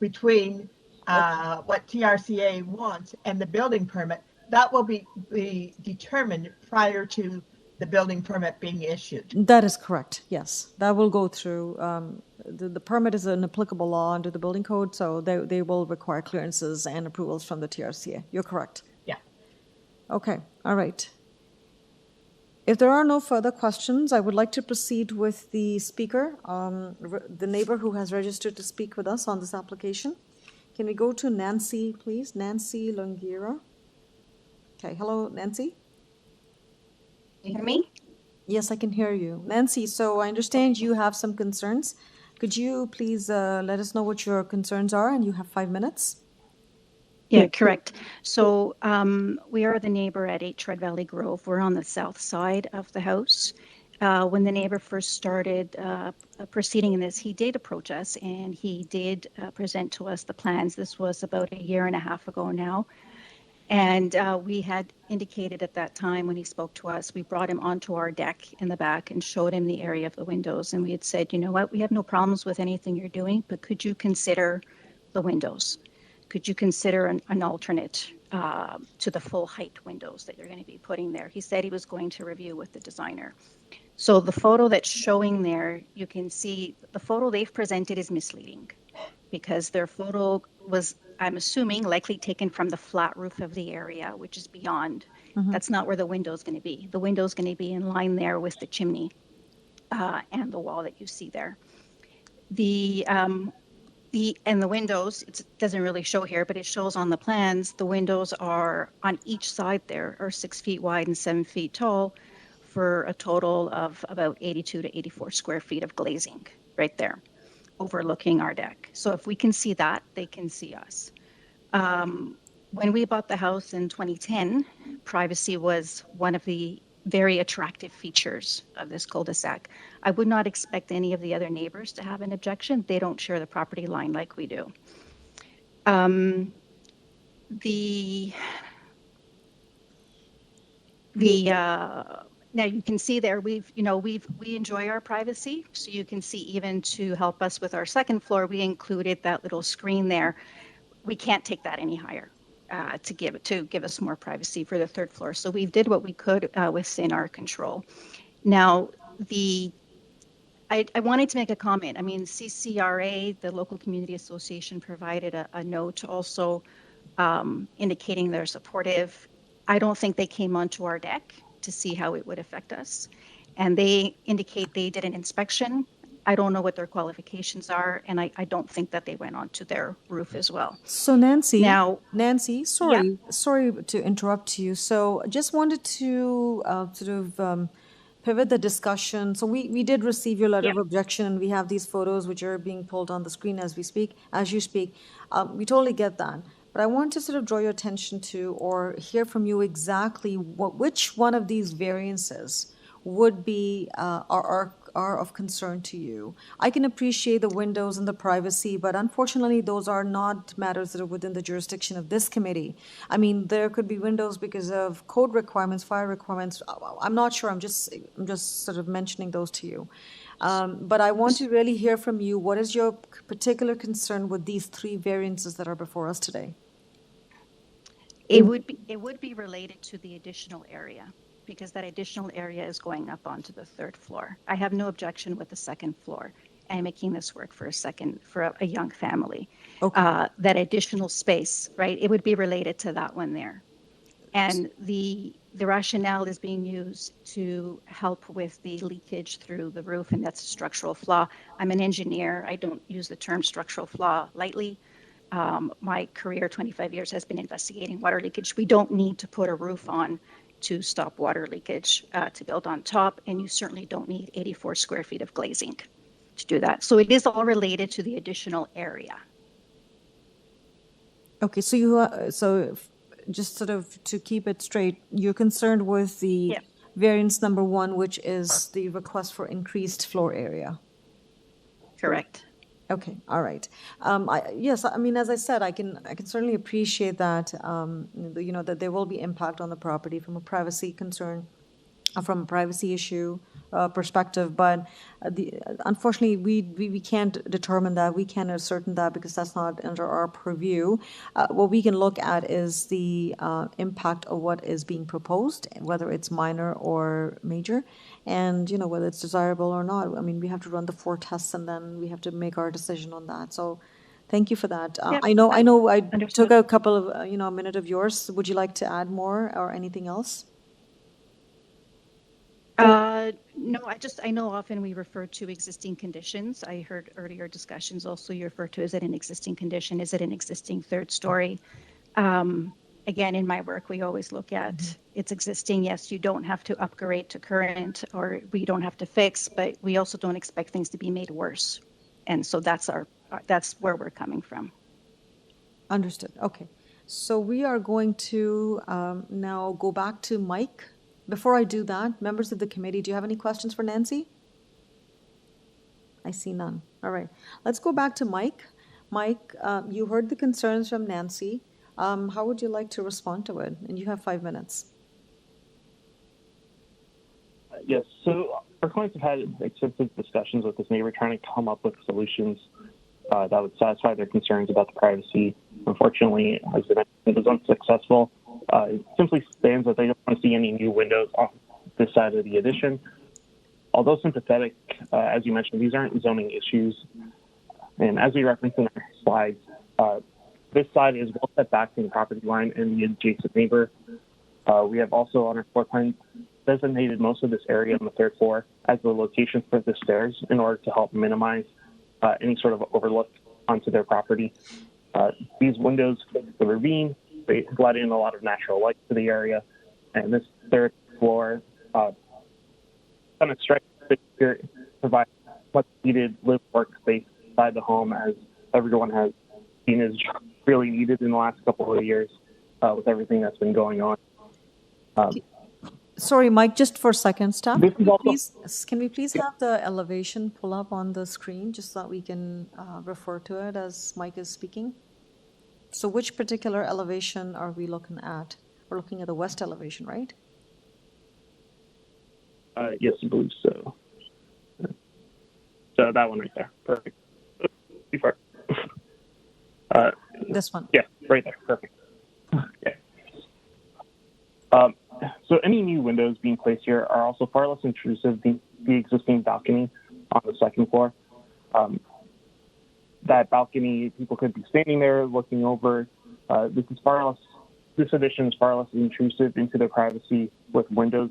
between what TRCA wants and the building permit, that will be determined prior to the building permit being issued. That is correct, yes. That will go through, the permit is an applicable law under the building code, so they will require clearances and approvals from the TRCA. You're correct. Yeah. Okay, all right. If there are no further questions, I would like to proceed with the speaker, the neighbor who has registered to speak with us on this application. Can we go to Nancy, please? Nancy Longira. Okay, hello, Nancy. Can you hear me? Yes, I can hear you. Nancy, so I understand you have some concerns. Could you please let us know what your concerns are, and you have 5 minutes? Yeah, correct. So we are the neighbor at 8 TREDVALLEY Grove. We're on the south side of the house. When the neighbor first started proceeding in this, he did approach us and he did present to us the plans. This was about 1.5 years ago now. And we had indicated at that time when he spoke to us, we brought him onto our deck in the back and showed him the area of the windows. And we had said, you know what, we have no problems with anything you're doing, but could you consider the windows? Could you consider an alternate to the full height windows that you're going to be putting there? He said he was going to review with the designer. So the photo that's showing there, you can see the photo they've presented is misleading because their photo was, I'm assuming, likely taken from the flat roof of the area, which is beyond. Mm-hmm. That's not where the window is going to be. The window is going to be in line there with the chimney and the wall that you see there. And the windows, it doesn't really show here, but it shows on the plans, the windows are on each side there are 6 feet wide and 7 feet tall for a total of about 82 to 84 square feet of glazing right there, overlooking our deck. So if we can see that, they can see us. When we bought the house in 2010, privacy was one of the very attractive features of this cul-de-sac. I would not expect any of the other neighbors to have an objection. They don't share the property line like we do. Now you can see there we enjoy our privacy. So you can see even to help us with our second floor, we included that little screen there. We can't take that any higher. To give us more privacy for the third floor. So we did what we could within our control. Now, I wanted to make a comment. I mean, CCRA, the local community association, provided a note also indicating they're supportive. I don't think they came onto our deck to see how it would affect us. And they indicate they did an inspection. I don't know what their qualifications are, and I don't think that they went onto their roof as well. So Nancy, sorry to interrupt you. So just wanted to pivot the discussion. So we did receive your letter of objection, and we have these photos which are being pulled on the screen as you speak. We totally get that. But I want to sort of draw your attention to or hear from you exactly which one of these variances would be are of concern to you. I can appreciate the windows and the privacy, but unfortunately those are not matters that are within the jurisdiction of this committee. I mean, there could be windows because of code requirements, fire requirements. I'm not sure. I'm just sort of mentioning those to you. But I want to really hear from you. What is your particular concern with these 3 variances that are before us today? It would be related to the additional area, because that additional area is going up onto the 3rd floor. I have no objection with the 2nd floor and making this work for a young family. Okay. That additional space, right? It would be related to that one there. And the rationale is being used to help with the leakage through the roof, and that's a structural flaw. I'm an engineer. I don't use the term structural flaw lightly. My career, 25 years, has been investigating water leakage. We don't need to put a roof on to stop water leakage to build on top, and you certainly don't need 84 square feet of glazing to do that. So it is all related to the additional area. Okay, so just sort of to keep it straight, you're concerned with the variance number 1, which is the request for increased floor area. Correct. Okay, all right. Yes, I mean, as I said, I can certainly appreciate that, that there will be impact on the property from a privacy concern, from a privacy issue perspective, but unfortunately, we can't determine that. We can't ascertain that because that's not under our purview. What we can look at is the impact of what is being proposed, whether it's minor or major, and whether it's desirable or not. I mean, we have to run the 4 tests, and then we have to make our decision on that. So, thank you for that. I know I took a couple of a minute of yours. Would you like to add more or anything else? No, I know often we refer to existing conditions. I heard earlier discussions also you refer to, is it an existing condition? Is it an existing 3rd story? Again, in my work, we always look at it's existing. Yes, you don't have to upgrade to current, or we don't have to fix, but we also don't expect things to be made worse. And so that's where we're coming from. Understood. Okay. So we are going to now go back to Mike. Before I do that, members of the committee, do you have any questions for Nancy? I see none. All right. Let's go back to Mike. Mike, you heard the concerns from Nancy. How would you like to respond to it? And you have 5 minutes. Yes, so our clients have had extensive discussions with this neighbor trying to come up with solutions that would satisfy their concerns about the privacy. Unfortunately, as I mentioned, it was unsuccessful. It simply stands that they don't want to see any new windows on this side of the addition. Although sympathetic, as you mentioned, these aren't zoning issues. And as we referenced in our slides, this side is well set back from the property line and the adjacent neighbor. We have also on our floor plan designated most of this area on the 3rd floor as the location for the stairs in order to help minimize any sort of overlook onto their property. These windows face the ravine. They let in a lot of natural light to the area. And this 3rd floor kind of strikes provides much needed live work space inside the home, as everyone has seen is really needed in the last couple of years with everything that's been going on. Sorry, Mike, just for a second, staff. Can we please have the elevation pull up on the screen just so that we can refer to it as Mike is speaking? So which particular elevation are we looking at? We're looking at the west elevation, right? Yes, I believe so. So that one right there. Perfect. Too far. This one? Yeah, right there. Perfect. Yeah. So any new windows being placed here are also far less intrusive than the existing balcony on the 2nd floor. That balcony, people could be standing there looking over. This addition is far less intrusive into their privacy with windows.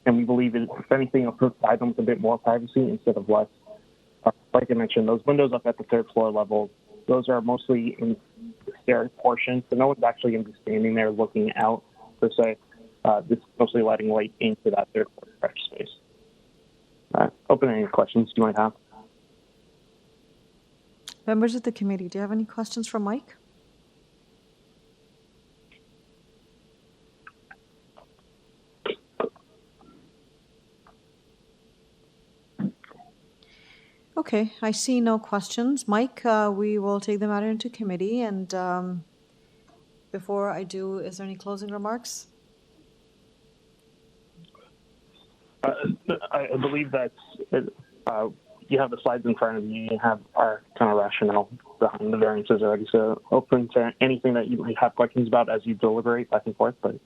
And we believe that, if anything, it'll provide them with a bit more privacy instead of less. Like I mentioned, those windows up at the 3rd floor level, those are mostly in the stair portion, so no one's actually going to be standing there looking out, per se. This is mostly letting light into that 3rd floor stretch space. Open any questions you might have. Members of the committee, do you have any questions for Mike? Okay, I see no questions. Mike, we will take the matter into committee, and before I do, is there any closing remarks? I believe that you have the slides in front of you. You have our kind of rationale behind the variances already. So open to anything that you might have questions about as you deliberate back and forth. But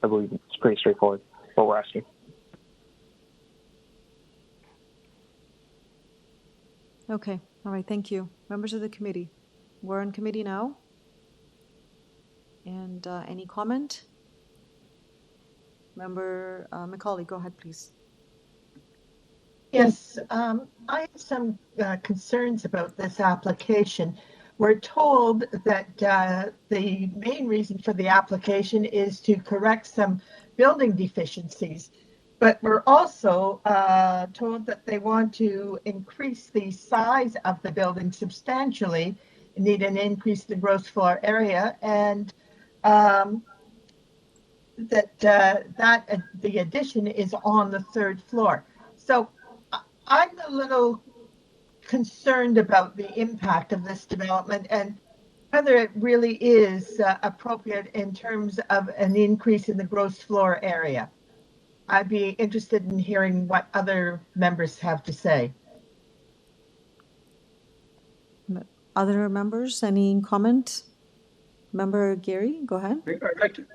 I believe it's pretty straightforward what we're asking. Okay. All right. Thank you. Members of the committee, we're in committee now. And any comment? Member Macaulay, go ahead, please. Yes, I have some concerns about this application. we're told that the main reason for the application is to correct some building deficiencies. But we're also told that they want to increase the size of the building substantially, need an increase in the gross floor area, and that the addition is on the third floor. So I'm a little concerned about the impact of this development and whether it really is appropriate in terms of an increase in the gross floor area. I'd be interested in hearing what other members have to say. Other members, any comment? Member Gary, go ahead. I'd like to.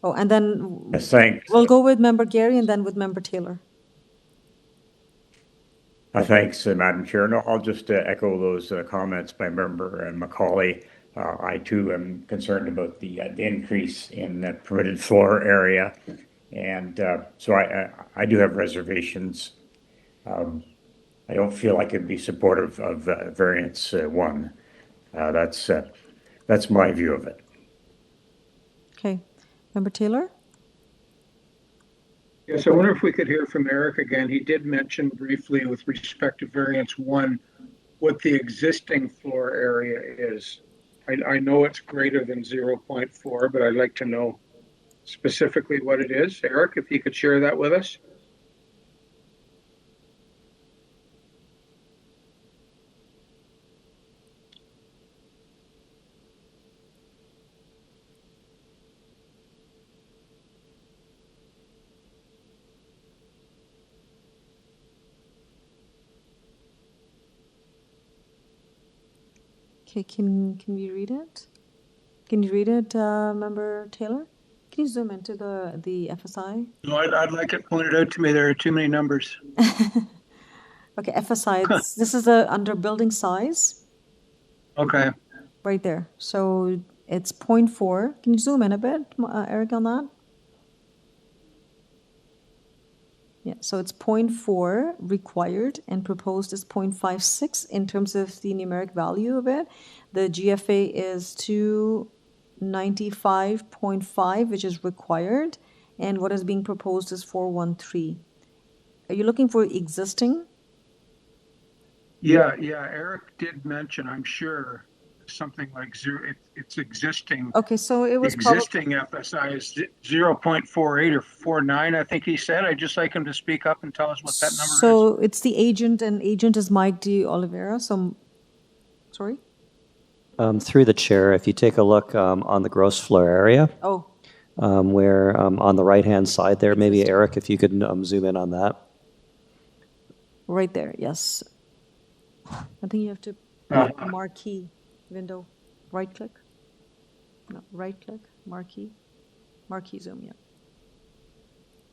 Oh, and then Yes, thanks. we'll go with Member Gary and then with Member Taylor. Thanks, Madam Chair. No, I'll just echo those comments by Member Macaulay. I too am concerned about the increase in the permitted floor area, and so I do have reservations. I don't feel I could be supportive of variance 1. That's my view of it. Okay, Member Taylor. Yes, I wonder if we could hear from Eric again. He did mention briefly with respect to variance 1 what the existing floor area is. I know it's greater than 0.4, but I'd like to know specifically what it is. Eric, if you could share that with us. Okay, can we read it? Can you read it, Member Taylor? Can you zoom into the FSI? No, I'd like it pointed out to me. There are too many numbers. Okay, FSI, this is under building size. Okay. Right there. So it's 0.4. Can you zoom in a bit, Eric, on that? Yeah, so it's 0.4 required and proposed is 0.56 in terms of the numeric value of it. The GFA is 295.5, which is required, and what is being proposed is 413. Are you looking for existing? Yeah, Eric did mention, I'm sure, something like zero. It's existing. Okay, so it was existing FSI is 0.48 or 49. I think he said. I'd just like him to speak up and tell us what that number is. So it's the agent, and agent is Mike D. Oliveira. So, sorry. Through the chair, if you take a look on the gross floor area, where on the right-hand side there, maybe Eric, if you could zoom in on that. Right there, yes. I think you have to put a marquee window. Right click. No, right click, marquee zoom, yeah.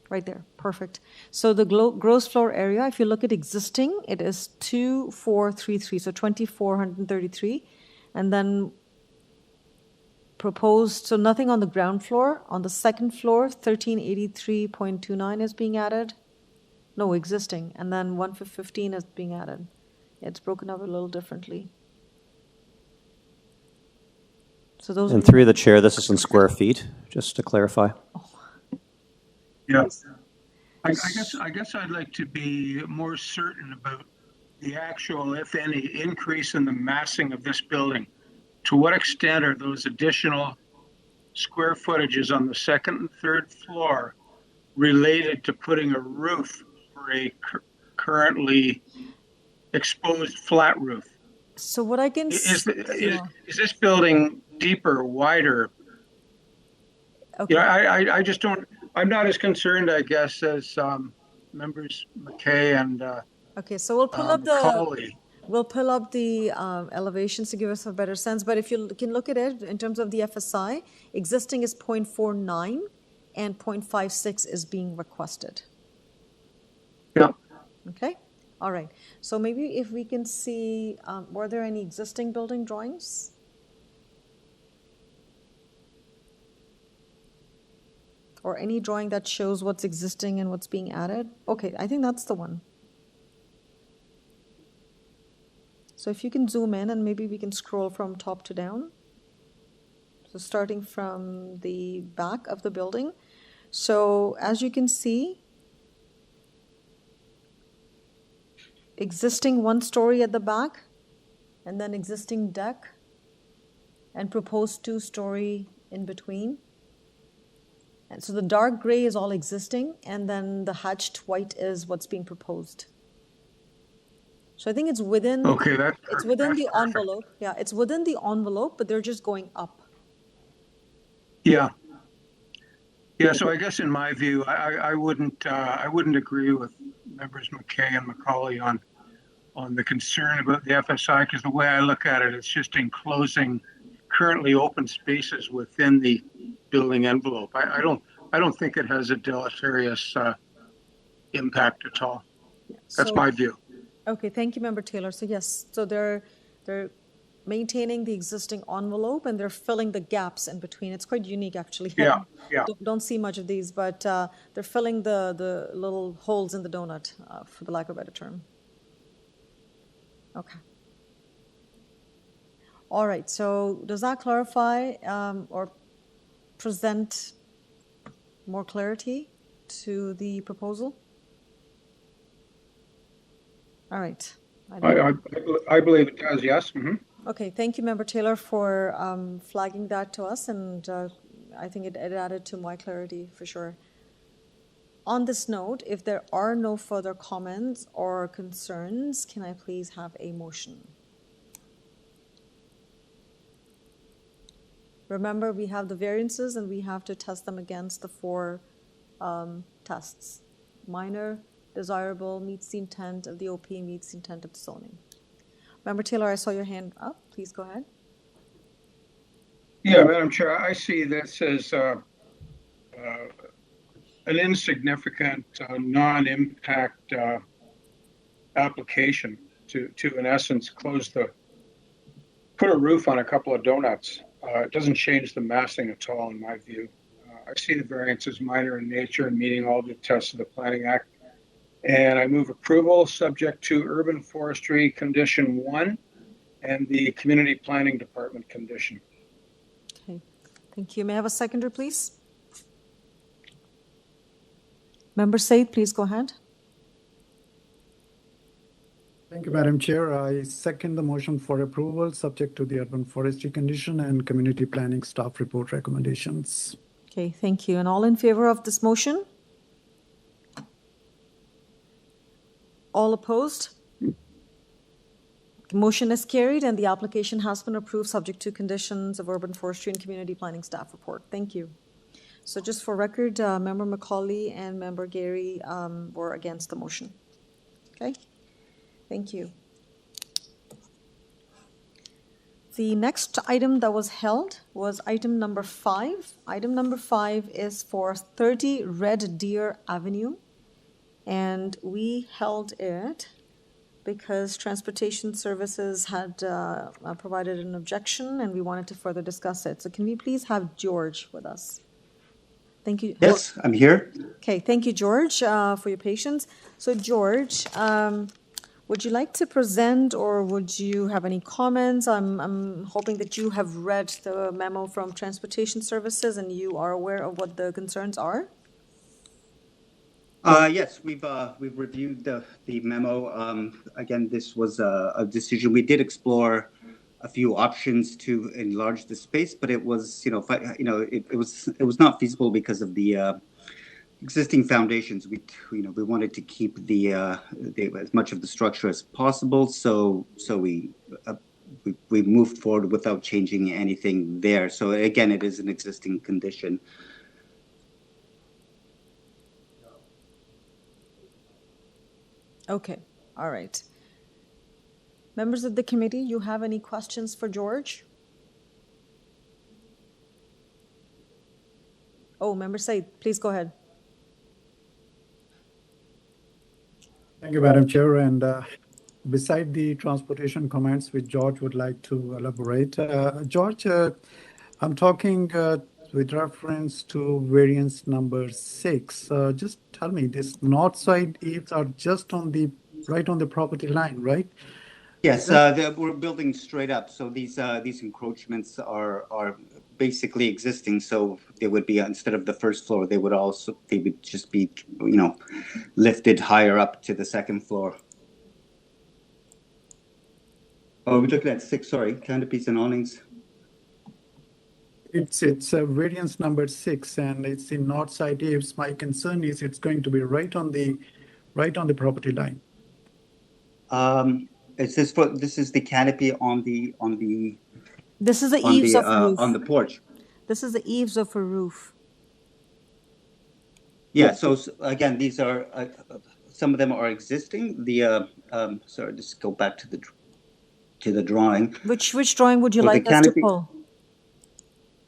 Right there, perfect. So the gross floor area, if you look at existing, it is 2433, so 2433. And then proposed, so nothing on the ground floor. On the second floor, 1383.29 is being added. No, existing. And then 115 is being added. It's broken up a little differently. So those. And through the chair, this is in square feet, just to clarify. Yeah. I guess I'd like to be more certain about the actual, if any, increase in the massing of this building. To what extent are those additional square footages on the second and third floor related to putting a roof for a currently exposed flat roof? So what I can is this building deeper, wider? Okay. You know, I just don't. I'm not as concerned, I guess, as members McKay and okay. So we'll pull up the elevations to give us a better sense. But if you can look at it in terms of the FSI, existing is 0.49 and 0.56 is being requested. Yeah. Okay. All right. So maybe if we can see, were there any existing building drawings? Or any drawing that shows what's existing and what's being added? Okay, I think that's the one. So So if you can zoom in and maybe we can scroll from top to down. So starting from the back of the building. So as you can see, existing 1-story at the back, and then existing deck, and proposed 2-story in between. And so the dark gray is all existing, and then the hatched white is what's being proposed. So I think it's within, Okay, it's within that's the perfect. envelope. Yeah, it's within the envelope, but they're just going up. Yeah. Yeah, so I guess in my view, I wouldn't agree with members McKay and Macaulay on the concern about the FSI, because the way I look at it, it's just enclosing currently open spaces within the building envelope. I don't think it has a deleterious impact at all. That's So- my view. Okay, thank you, Member Taylor. So yes, so they're maintaining the existing envelope and they're filling the gaps in between. It's quite unique, actually. Yeah, yeah. Don't see much of these, but they're filling the little holes in the donut, for the lack of a better term. Okay. All right, so does that clarify or present more clarity to the proposal? All right. I believe it does, yes. Mhm. Okay, thank you, Member Taylor, for flagging that to us, and I think it added to my clarity for sure. On this note, if there are no further comments or concerns, can I please have a motion? Remember, we have the variances and we have to test them against the 4 tests. Minor, desirable, meets the intent of the OP, meets the intent of the zoning. Member Taylor, I saw your hand up. Please go ahead. Yeah, Madam Chair, I see this as an insignificant, non-impact application to in essence, put a roof on a couple of donuts. It doesn't change the massing at all, in my view. I see the variance as minor in nature and meeting all the tests of the Planning Act. And I move approval subject to Urban Forestry Condition 1 and the Community Planning Department condition. Okay, thank you. May I have a seconder, please? Member Said, please go ahead. Thank you, Madam Chair. I second the motion for approval, subject to the urban forestry condition and community planning staff report recommendations. Okay, thank you. And all in favor of this motion? All opposed? The motion is carried and the application has been approved subject to conditions of urban forestry and community planning staff report. Thank you. So just for record, Member Macaulay and Member Gary were against the motion. Okay, thank you. The next item that was held was item number 5. Item number 5 is for 30 Red Deer Avenue. And we held it because Transportation Services had provided an objection and we wanted to further discuss it. So can we please have George with us? Thank you. Yes, I'm here. Okay, thank you, George, for your patience. So George, would you like to present or would you have any comments? I'm hoping that you have read the memo from Transportation Services and you are aware of what the concerns are. Yes, we've reviewed the memo. Again, this was a decision. We did explore a few options to enlarge the space, but it was, it was not feasible because of the existing foundations. We wanted to keep the as much of the structure as possible. So we moved forward without changing anything there. So again, it is an existing condition. Okay, all right. Members of the committee, you have any questions for George? Oh, Member Said, please go ahead. Thank you, Madam Chair. And beside the transportation comments, which George would like to elaborate, George, I'm talking with reference to variance number 6. Just tell me, this north side eaves are just right on the property line, right? Yes, we're building straight up. So these encroachments are basically existing. So they would be, instead of the first floor, they would just be, lifted higher up to the second floor. Oh, we're looking at 6, sorry, canopies and awnings. It's variance number 6, and it's in north side eaves. My concern is it's going to be right on the property line. This is the canopy on the This is the eaves of a roof. on the porch. This is the eaves of a roof. Yeah. So again, these are some of them are existing. Sorry, just go back to the drawing. Which drawing would you like us to pull?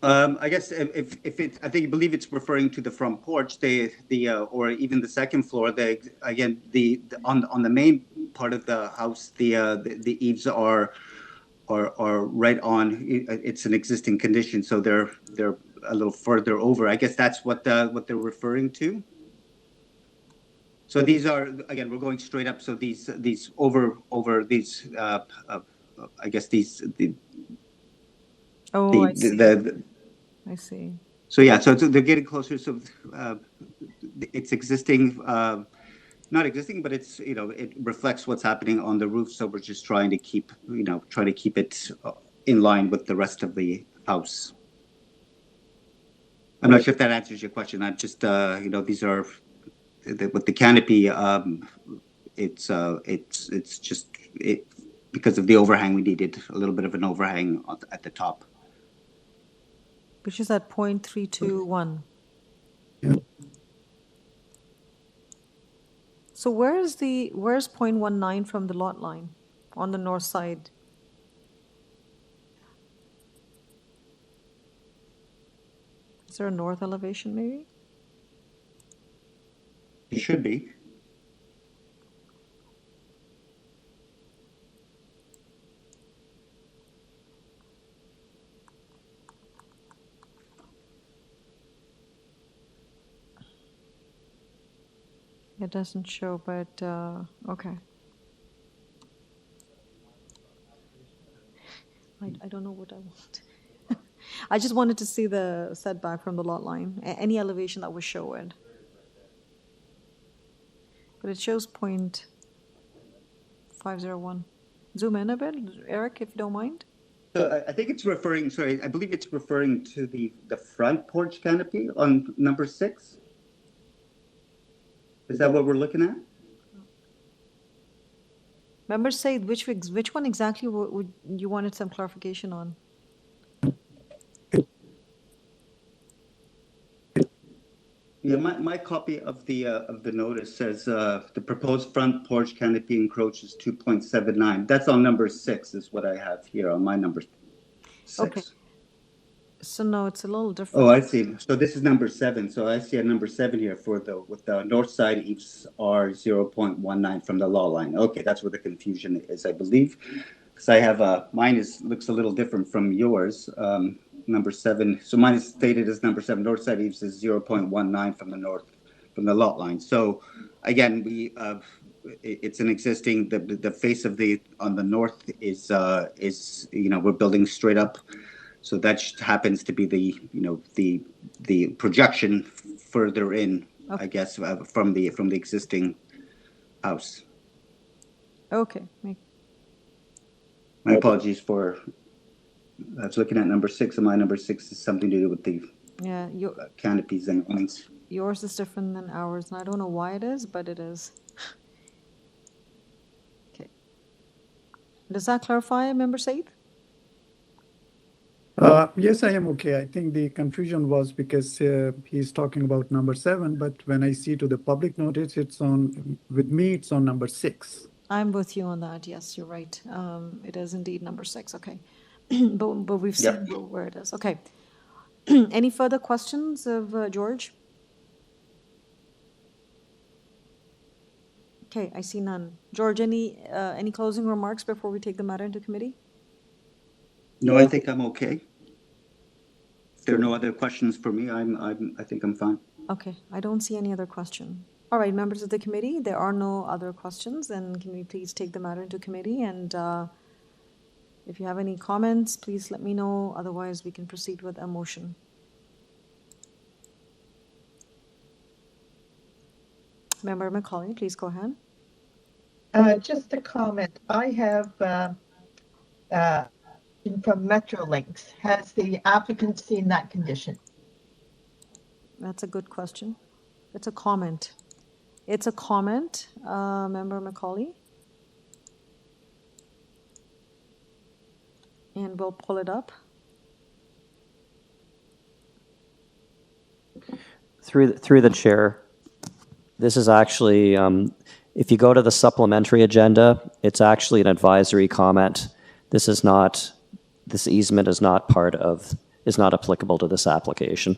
I guess if it's, I believe it's referring to the front porch, or even the second floor. On the main part of the house, the eaves are right on. It's an existing condition, so they're a little further over. I guess that's what they're referring to. So these are, again, we're going straight up. So these over these. I guess these. I see. So yeah, so they're getting closer. So it's existing, not existing, but it's it reflects what's happening on the roof. So we're just trying to keep it in line with the rest of the house. I'm not sure if that answers your question. I'm just these are with the canopy. It's just because of the overhang. We needed a little bit of an overhang at the top. Which is at 0.321. Yeah. So where's 0.19 from the lot line on the north side? Is there a north elevation maybe? It should be. It doesn't show, but okay. I don't know what I want. I just wanted to see the setback from the lot line, any elevation that would show it. But it shows 0.501. Zoom in a bit, Eric, if you don't mind. So I think it's referring, sorry, I believe it's referring to the front porch canopy on number 6. Is that what we're looking at? Members say which one exactly would you wanted some clarification on? Yeah, my copy of the notice says the proposed front porch canopy encroaches 2.79. That's on number 6 is what I have here on my number 6. Okay. So no, it's a little different. Oh, I see. So this is number 7. So I see a number 7 here with the north side eaves are 0.19 from the law line. Okay, that's where the confusion is, I believe. Because I have mine looks a little different from yours. Number 7. So mine is stated as number 7. North side eaves is 0.19 from the lot line. So again, it's an existing. The face of on the north is we're building straight up. So that happens to be the projection further in, okay. I guess, from the existing house. Okay. My apologies for. I was looking at number 6, and my number 6 is something to do with the canopies and awnings. Yours is different than ours, and I don't know why it is, but it is. Okay. Does that clarify, Member Said? Yes, I am okay. I think the confusion was because he's talking about number 7, but when I see to the public notice, it's on number 6. I'm with you on that. Yes, you're right. It is indeed number 6. Okay. but we've seen where it is. Okay. Any further questions of George? Okay, I see none. George, any closing remarks before we take the matter into committee? No, I think I'm okay. If there are no other questions for me, I think I'm fine. Okay, I don't see any other question. All right, members of the committee, there are no other questions, then can we please take the matter into committee? And if you have any comments, please let me know. Otherwise, we can proceed with a motion. Member Macaulay, please go ahead. Just a comment. I have from Metrolinx. Has the applicant seen that condition? That's a good question. It's a comment. It's a comment, Member Macaulay. And we'll pull it up. Through the chair, this is actually, if you go to the supplementary agenda, it's actually an advisory comment. This easement is not applicable to this application.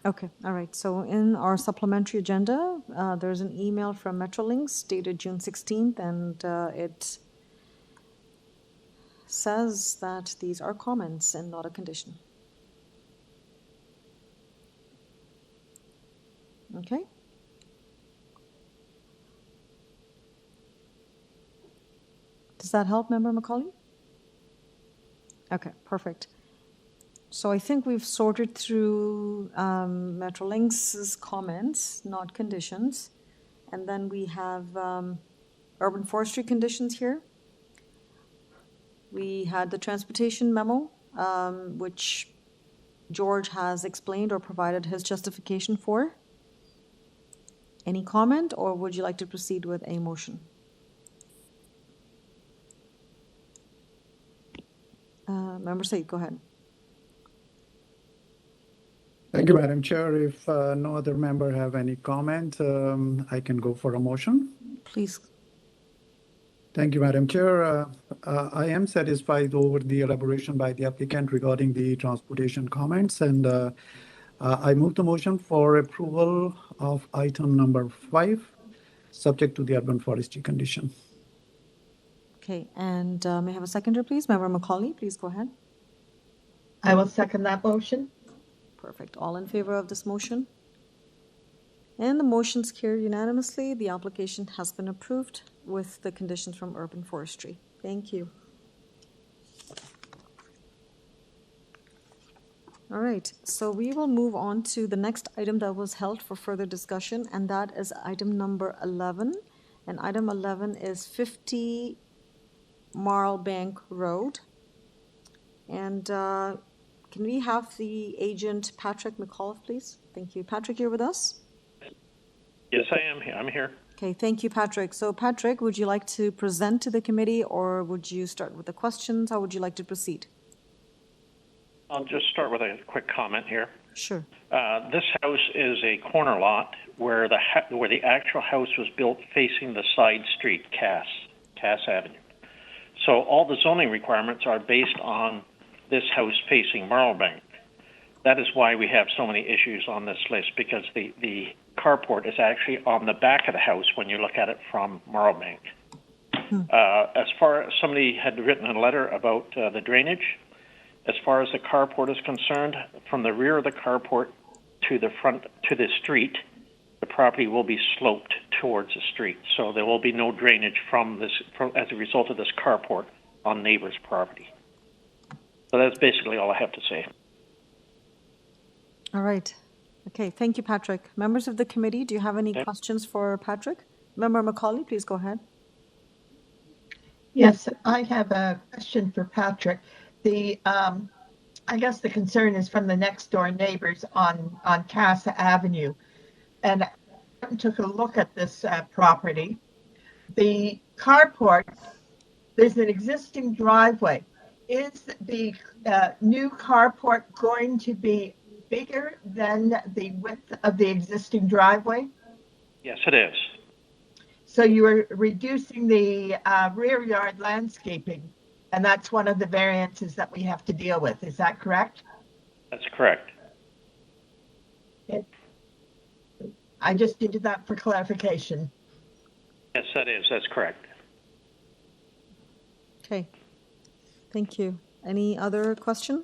Okay, all right. So in our supplementary agenda, there's an email from Metrolinx dated June 16th, and it says that these are comments and not a condition. Okay. Does that help, Member Macaulay? Okay, perfect. So I think we've sorted through Metrolinx's comments, not conditions. And then we have urban forestry conditions here. We had the transportation memo, which George has explained or provided his justification for. Any comment, or would you like to proceed with a motion? Member Said, go ahead. Thank you, Madam Chair. If no other member have any comment, I can go for a motion. Please. Thank you, Madam Chair. I am satisfied over the elaboration by the applicant regarding the transportation comments, and I move the motion for approval of item number 5, subject to the urban forestry condition. Okay, and may I have a seconder, please? Member Macaulay, please go ahead. I will second that motion. Perfect. All in favor of this motion? And the motion's carried unanimously. The application has been approved with the conditions from urban forestry. Thank you. All right, so we will move on to the next item that was held for further discussion, and that is item number 11. And item 11 is 50 MARLBANK Road. And can we have the agent Patrick McAuliffe, please? Thank you. Patrick, you're with us? Yes, I am here. I'm here. Okay, thank you, Patrick. So, Patrick, would you like to present to the committee, or would you start with the questions? How would you like to proceed? I'll just start with a quick comment here. Sure. This house is a corner lot where the actual house was built facing the side street, Cass Avenue. So all the zoning requirements are based on this house facing MARLBANK. That is why we have so many issues on this list, because the carport is actually on the back of the house when you look at it from MARLBANK. As far as somebody had written a letter about the drainage, as far as the carport is concerned, from the rear of the carport to the front to the street, the property will be sloped towards the street. So there will be no drainage as a result of this carport on neighbor's property. So that's basically all I have to say. All right. Okay, thank you, Patrick. Members of the committee, do you have any questions for Patrick? Member Macaulay, please go ahead. Yes, I have a question for Patrick. I guess the concern is from the next door neighbors on Casa Avenue. And I took a look at this property. The carport, there's an existing driveway. Is the new carport going to be bigger than the width of the existing driveway? Yes, it is. So you are reducing the rear yard landscaping, and that's one of the variances that we have to deal with. Is that correct? That's correct. I just needed that for clarification. Yes, that is. That's correct. Okay. Thank you. Any other question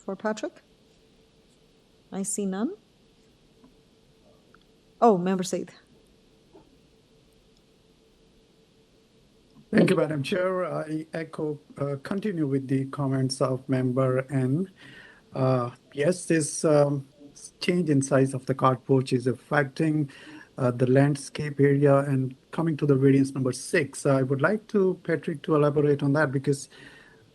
for Patrick? I see none. Oh, Member Said. Thank you, Madam Chair. I continue with the comments of Member N. Yes, this change in size of the carport is affecting the landscape area. And coming to the variance number 6, I would like to Patrick to elaborate on that, because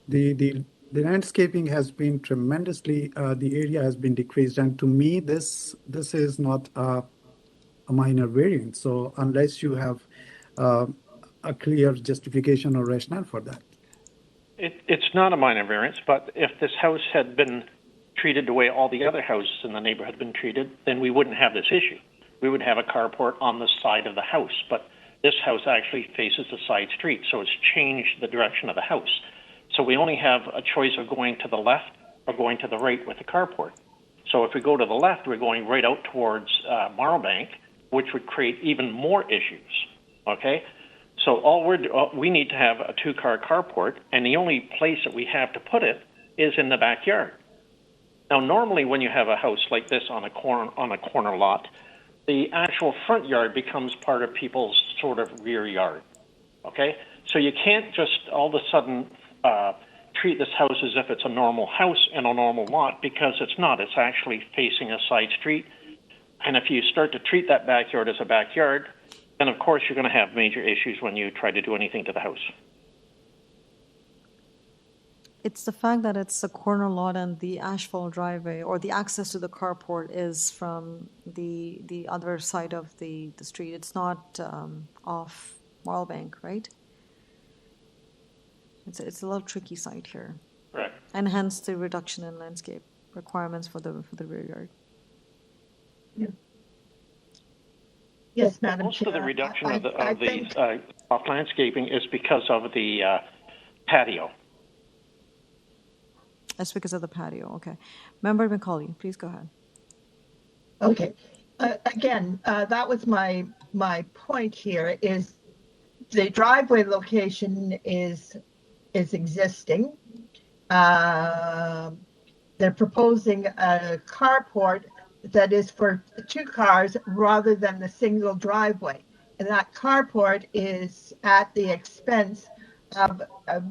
the landscaping has been tremendously, the area has been decreased. And to me, this is not a minor variance. So unless you have a clear justification or rationale for that. It's not a minor variance, but if this house had been treated the way all the other houses in the neighborhood had been treated, then we wouldn't have this issue. We would have a carport on the side of the house, but this house actually faces the side street, so it's changed the direction of the house. So we only have a choice of going to the left or going to the right with the carport. So if we go to the left, we're going right out towards MARLBANK, which would create even more issues, okay? So we need to have a 2-car carport, and the only place that we have to put it is in the backyard. Now, normally when you have a house like this on a corner lot, the actual front yard becomes part of people's sort of rear yard, okay? So you can't just all of a sudden treat this house as if it's a normal house in a normal lot, because it's not. It's actually facing a side street. And if you start to treat that backyard as a backyard, then of course you're going to have major issues when you try to do anything to the house. It's the fact that it's a corner lot and the asphalt driveway or the access to the carport is from the other side of the street. It's not off MARLBANK, right? It's a little tricky site here. Right. And hence the reduction in landscape requirements for the rear yard. Yeah. Yes, Madam Most Chair. of the reduction of I the think soft landscaping is because of the patio. That's because of the patio. Okay. Member McCauley, please go ahead. Okay. Again, that was my point here is the driveway location is existing. They're proposing a carport that is for 2 cars rather than the single driveway. And that carport is at the expense of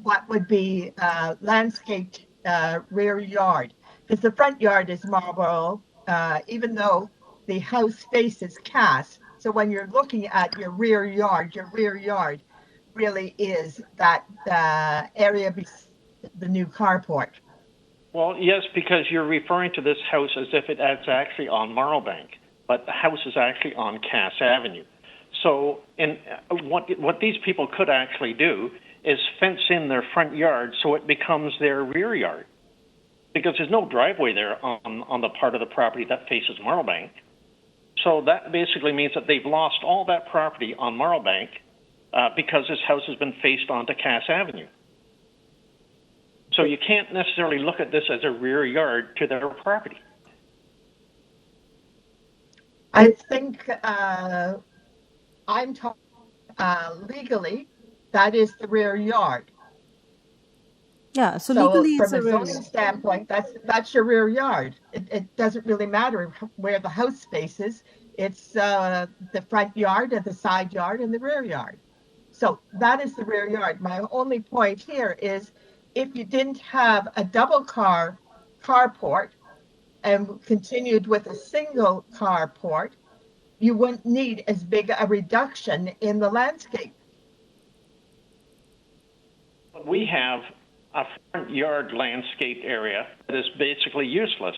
what would be landscaped rear yard. Because the front yard is Marlborough, even though the house faces Cass. So when you're looking at your rear yard really is that area the new carport. Well, yes, because you're referring to this house as if it's actually on MARLBANK, but the house is actually on Cass Avenue. So what these people could actually do is fence in their front yard so it becomes their rear yard, because there's no driveway there on the part of the property that faces MARLBANK. So that basically means that they've lost all that property on MARLBANK because this house has been faced onto Cass Avenue. So you can't necessarily look at this as a rear yard to their property. I think I'm talking legally, that is the rear yard. Yeah, so legally it's from a rear zoning yard. standpoint, that's your rear yard. It doesn't really matter where the house faces. It's the front yard and the side yard and the rear yard. So that is the rear yard. My only point here is if you didn't have a double carport and continued with a single carport, you wouldn't need as big a reduction in the landscape. We have a front yard landscaped area that is basically useless.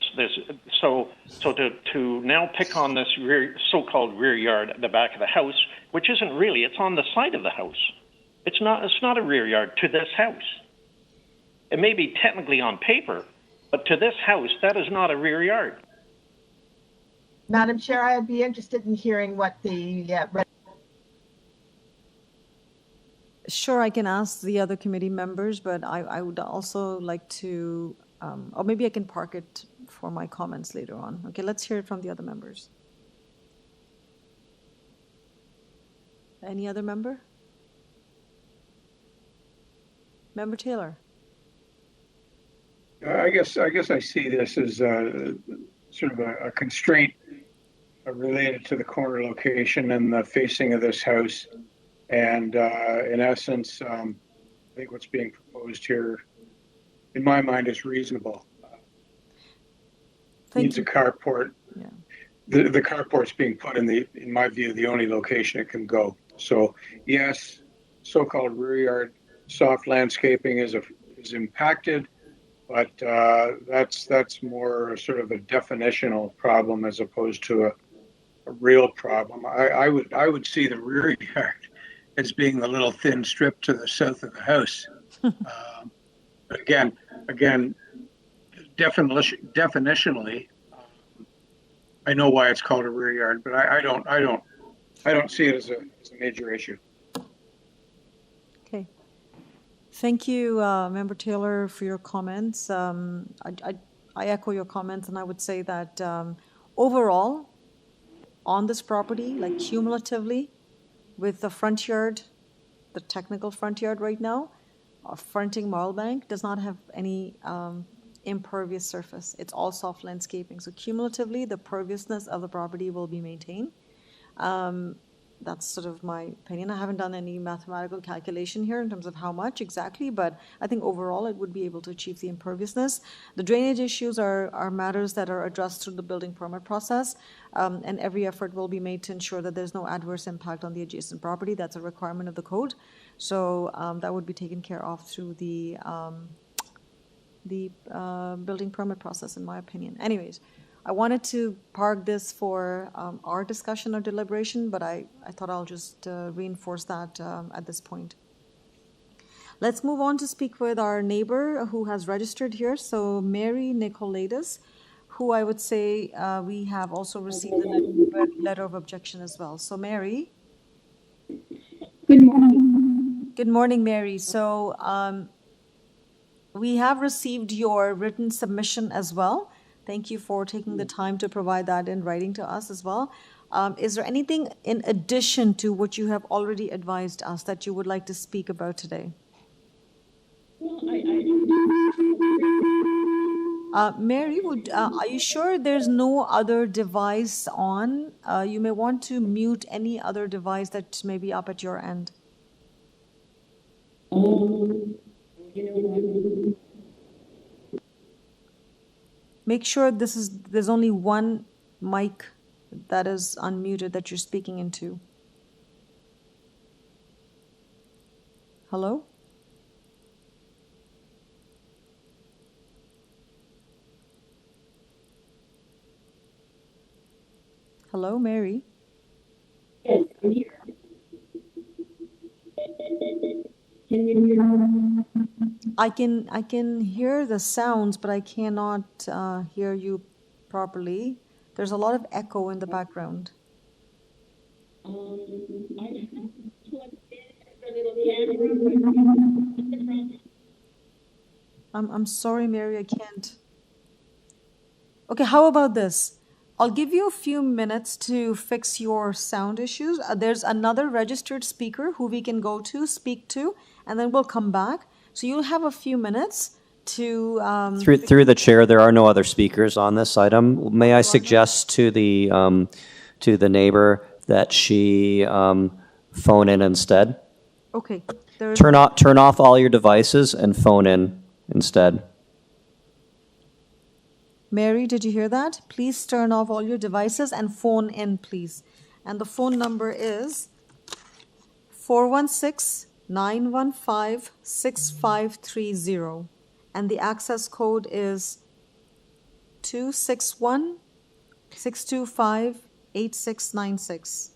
So to now pick on this so-called rear yard at the back of the house, which isn't really, it's on the side of the house. It's not a rear yard to this house. It may be technically on paper, but to this house, that is not a rear yard. Madam Chair, I'd be interested in hearing what the Sure, I can ask the other committee members, but I would also like to, or maybe I can park it for my comments later on. Okay, let's hear it from the other members. Any other member? Member Taylor. I guess I see this as sort of a constraint related to the corner location and the facing of this house. And in essence, I think what's being proposed here, in my mind, is reasonable. Needs a carport. Yeah. The carport's being put in my view, the only location it can go. So yes, so-called rear yard soft landscaping is impacted, but that's more sort of a definitional problem as opposed to a real problem. I would see the rear yard as being the little thin strip to the south of the house. But again, definitionally, I know why it's called a rear yard, but I don't see it as a major issue. Okay. Thank you, Member Taylor, for your comments. I echo your comments, and I would say that overall, on this property, like cumulatively, with the front yard, the technical front yard right now, fronting MARLBANK does not have any impervious surface. It's all soft landscaping. So cumulatively, the perviousness of the property will be maintained. That's sort of my opinion. I haven't done any mathematical calculation here in terms of how much exactly, but I think overall it would be able to achieve the imperviousness. The drainage issues are matters that are addressed through the building permit process, and every effort will be made to ensure that there's no adverse impact on the adjacent property. That's a requirement of the code. So that would be taken care of through the building permit process, in my opinion. Anyways, I wanted to park this for our discussion or deliberation, but I thought I'll just reinforce that at this point. Let's move on to speak with our neighbor who has registered here. So Mary Nicolaitis, who I would say we have also received a letter of objection as well. So Mary. Good morning. Good morning, Mary. So we have received your written submission as well. Thank you for taking the time to provide that in writing to us as well. Is there anything in addition to what you have already advised us that you would like to speak about today? Mary, are you sure there's no other device on? You may want to mute any other device that may be up at your end. Make sure there's only one mic that is unmuted that you're speaking into. Hello? Hello, Mary? Yes, I'm here. Can you hear me? I can hear the sounds, but I cannot hear you properly. There's a lot of echo in the background. I plugged in a little camera. I'm sorry, Mary, I can't. Okay, how about this? I'll give you a few minutes to fix your sound issues. There's another registered speaker who we can go to, speak to, and then we'll come back. So you'll have a few minutes to... Through the chair, there are no other speakers on this item. May I suggest to the neighbor that she phone in instead? Okay. Turn off all your devices and phone in instead. Mary, did you hear that? Please turn off all your devices and phone in, please. And the phone number is 416-915-6530. And the access code is 261-625-8696.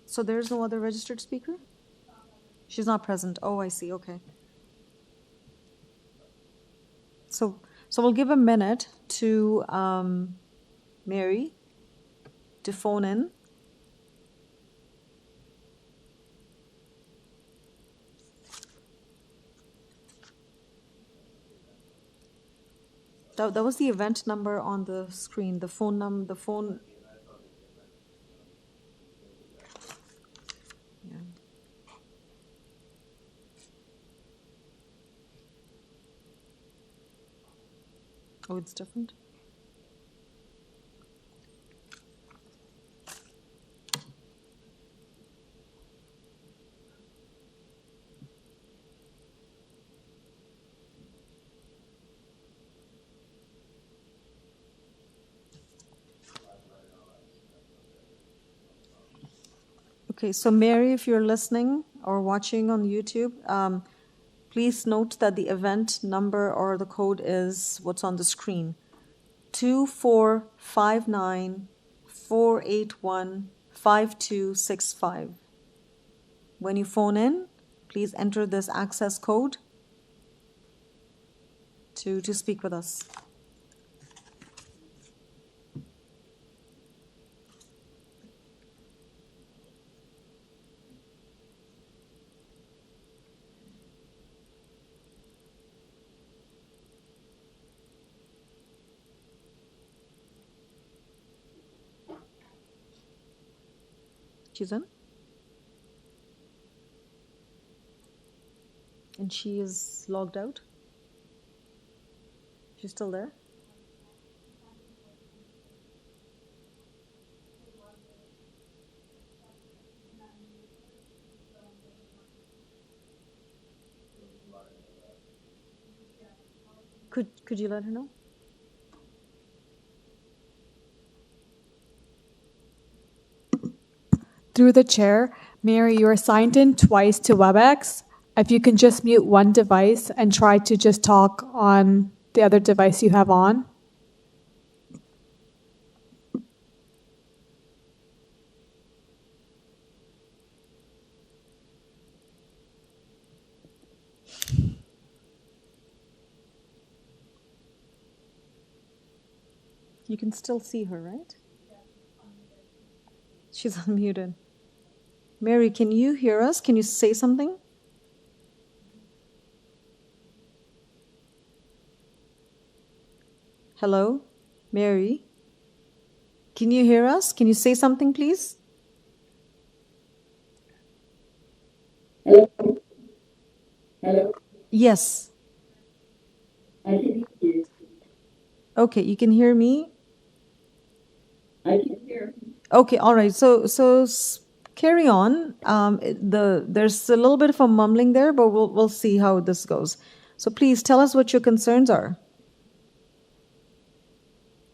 So there's no other registered speaker? She's not present. Oh, I see. Okay. So we'll give a minute to Mary to phone in. That was the event number on the screen. The phone number. The phone. Yeah. Oh, it's different? Okay, so Mary, if you're listening or watching on YouTube, please note that the event number or the code is what's on the screen. 2459-481-5265. When you phone in, please enter this access code to speak with us. She's in? And she is logged out? She's still there? Could you let her know? Through the chair, Mary, you're signed in twice to WebEx. If you can just mute one device and try to just talk on the other device you have on. You can still see her, right? She's unmuted. Mary, can you hear us? Can you say something? Hello? Mary? Can you hear us? Can you say something, please? Hello? Hello? Yes. I can hear you. Okay, you can hear me? I can hear. Okay, all right. So carry on. There's a little bit of a mumbling there, but we'll see how this goes. So please tell us what your concerns are.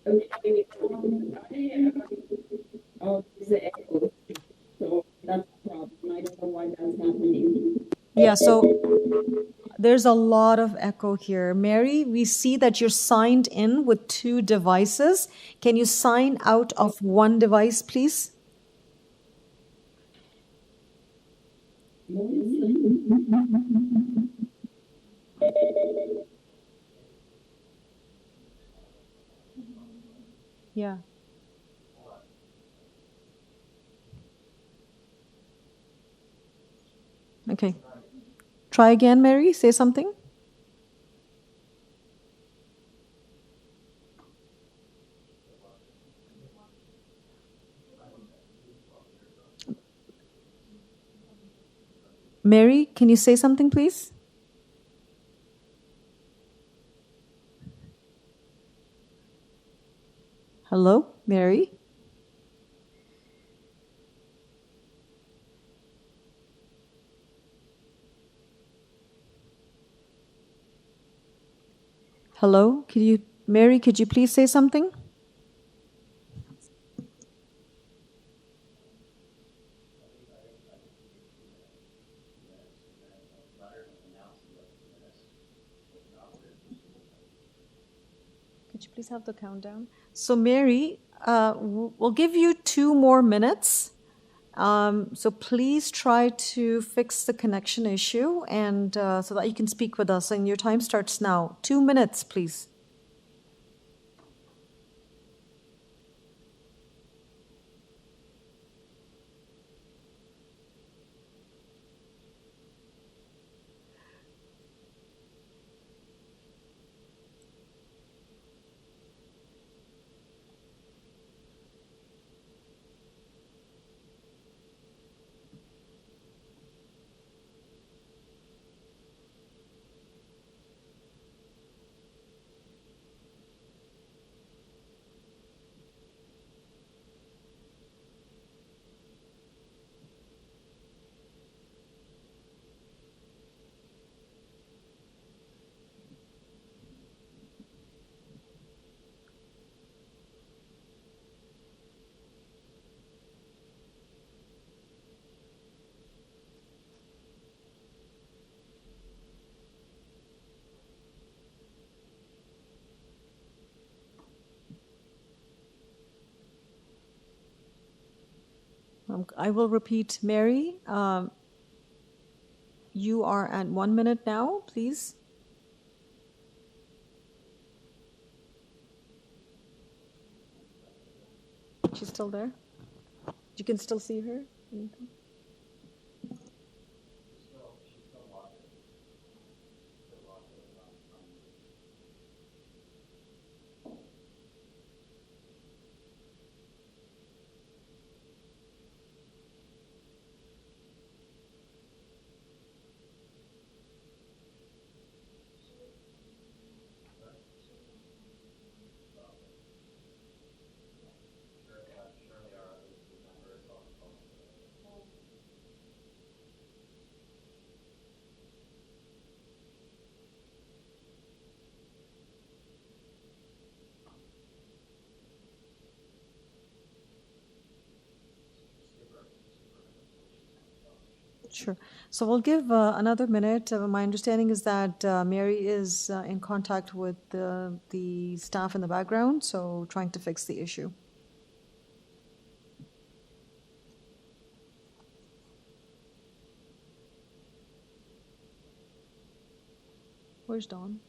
Okay. There's an echo, so that's a problem. I don't know why that's happening. Yeah, so there's a lot of echo here. Mary, we see that you're signed in with 2 devices. Can you sign out of one device, please? Yeah. Okay. Try again, Mary. Say something. Mary, can you say something, please? Hello, Mary? Hello, Mary, could you please say something? Could you please have the countdown? So Mary, we'll give you 2 more minutes. So please try to fix the connection issue and so that you can speak with us. And your time starts now. 2 minutes, please. I will repeat, Mary, you are at 1 minute now, please. She's still there? You can still see her? Sure. So we'll give another minute. My understanding is that Mary is in contact with the staff in the background, so trying to fix the issue. Where's Dawn?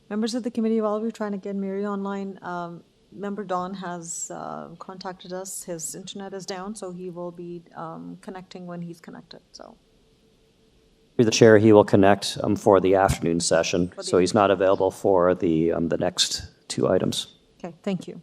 Members of the committee, while we're trying to get Mary online, Member Don has contacted us. His internet is down, so he will be connecting when he's connected. So, Through the chair, he will connect for the afternoon session, so he's not available for the next two items. Okay, thank you.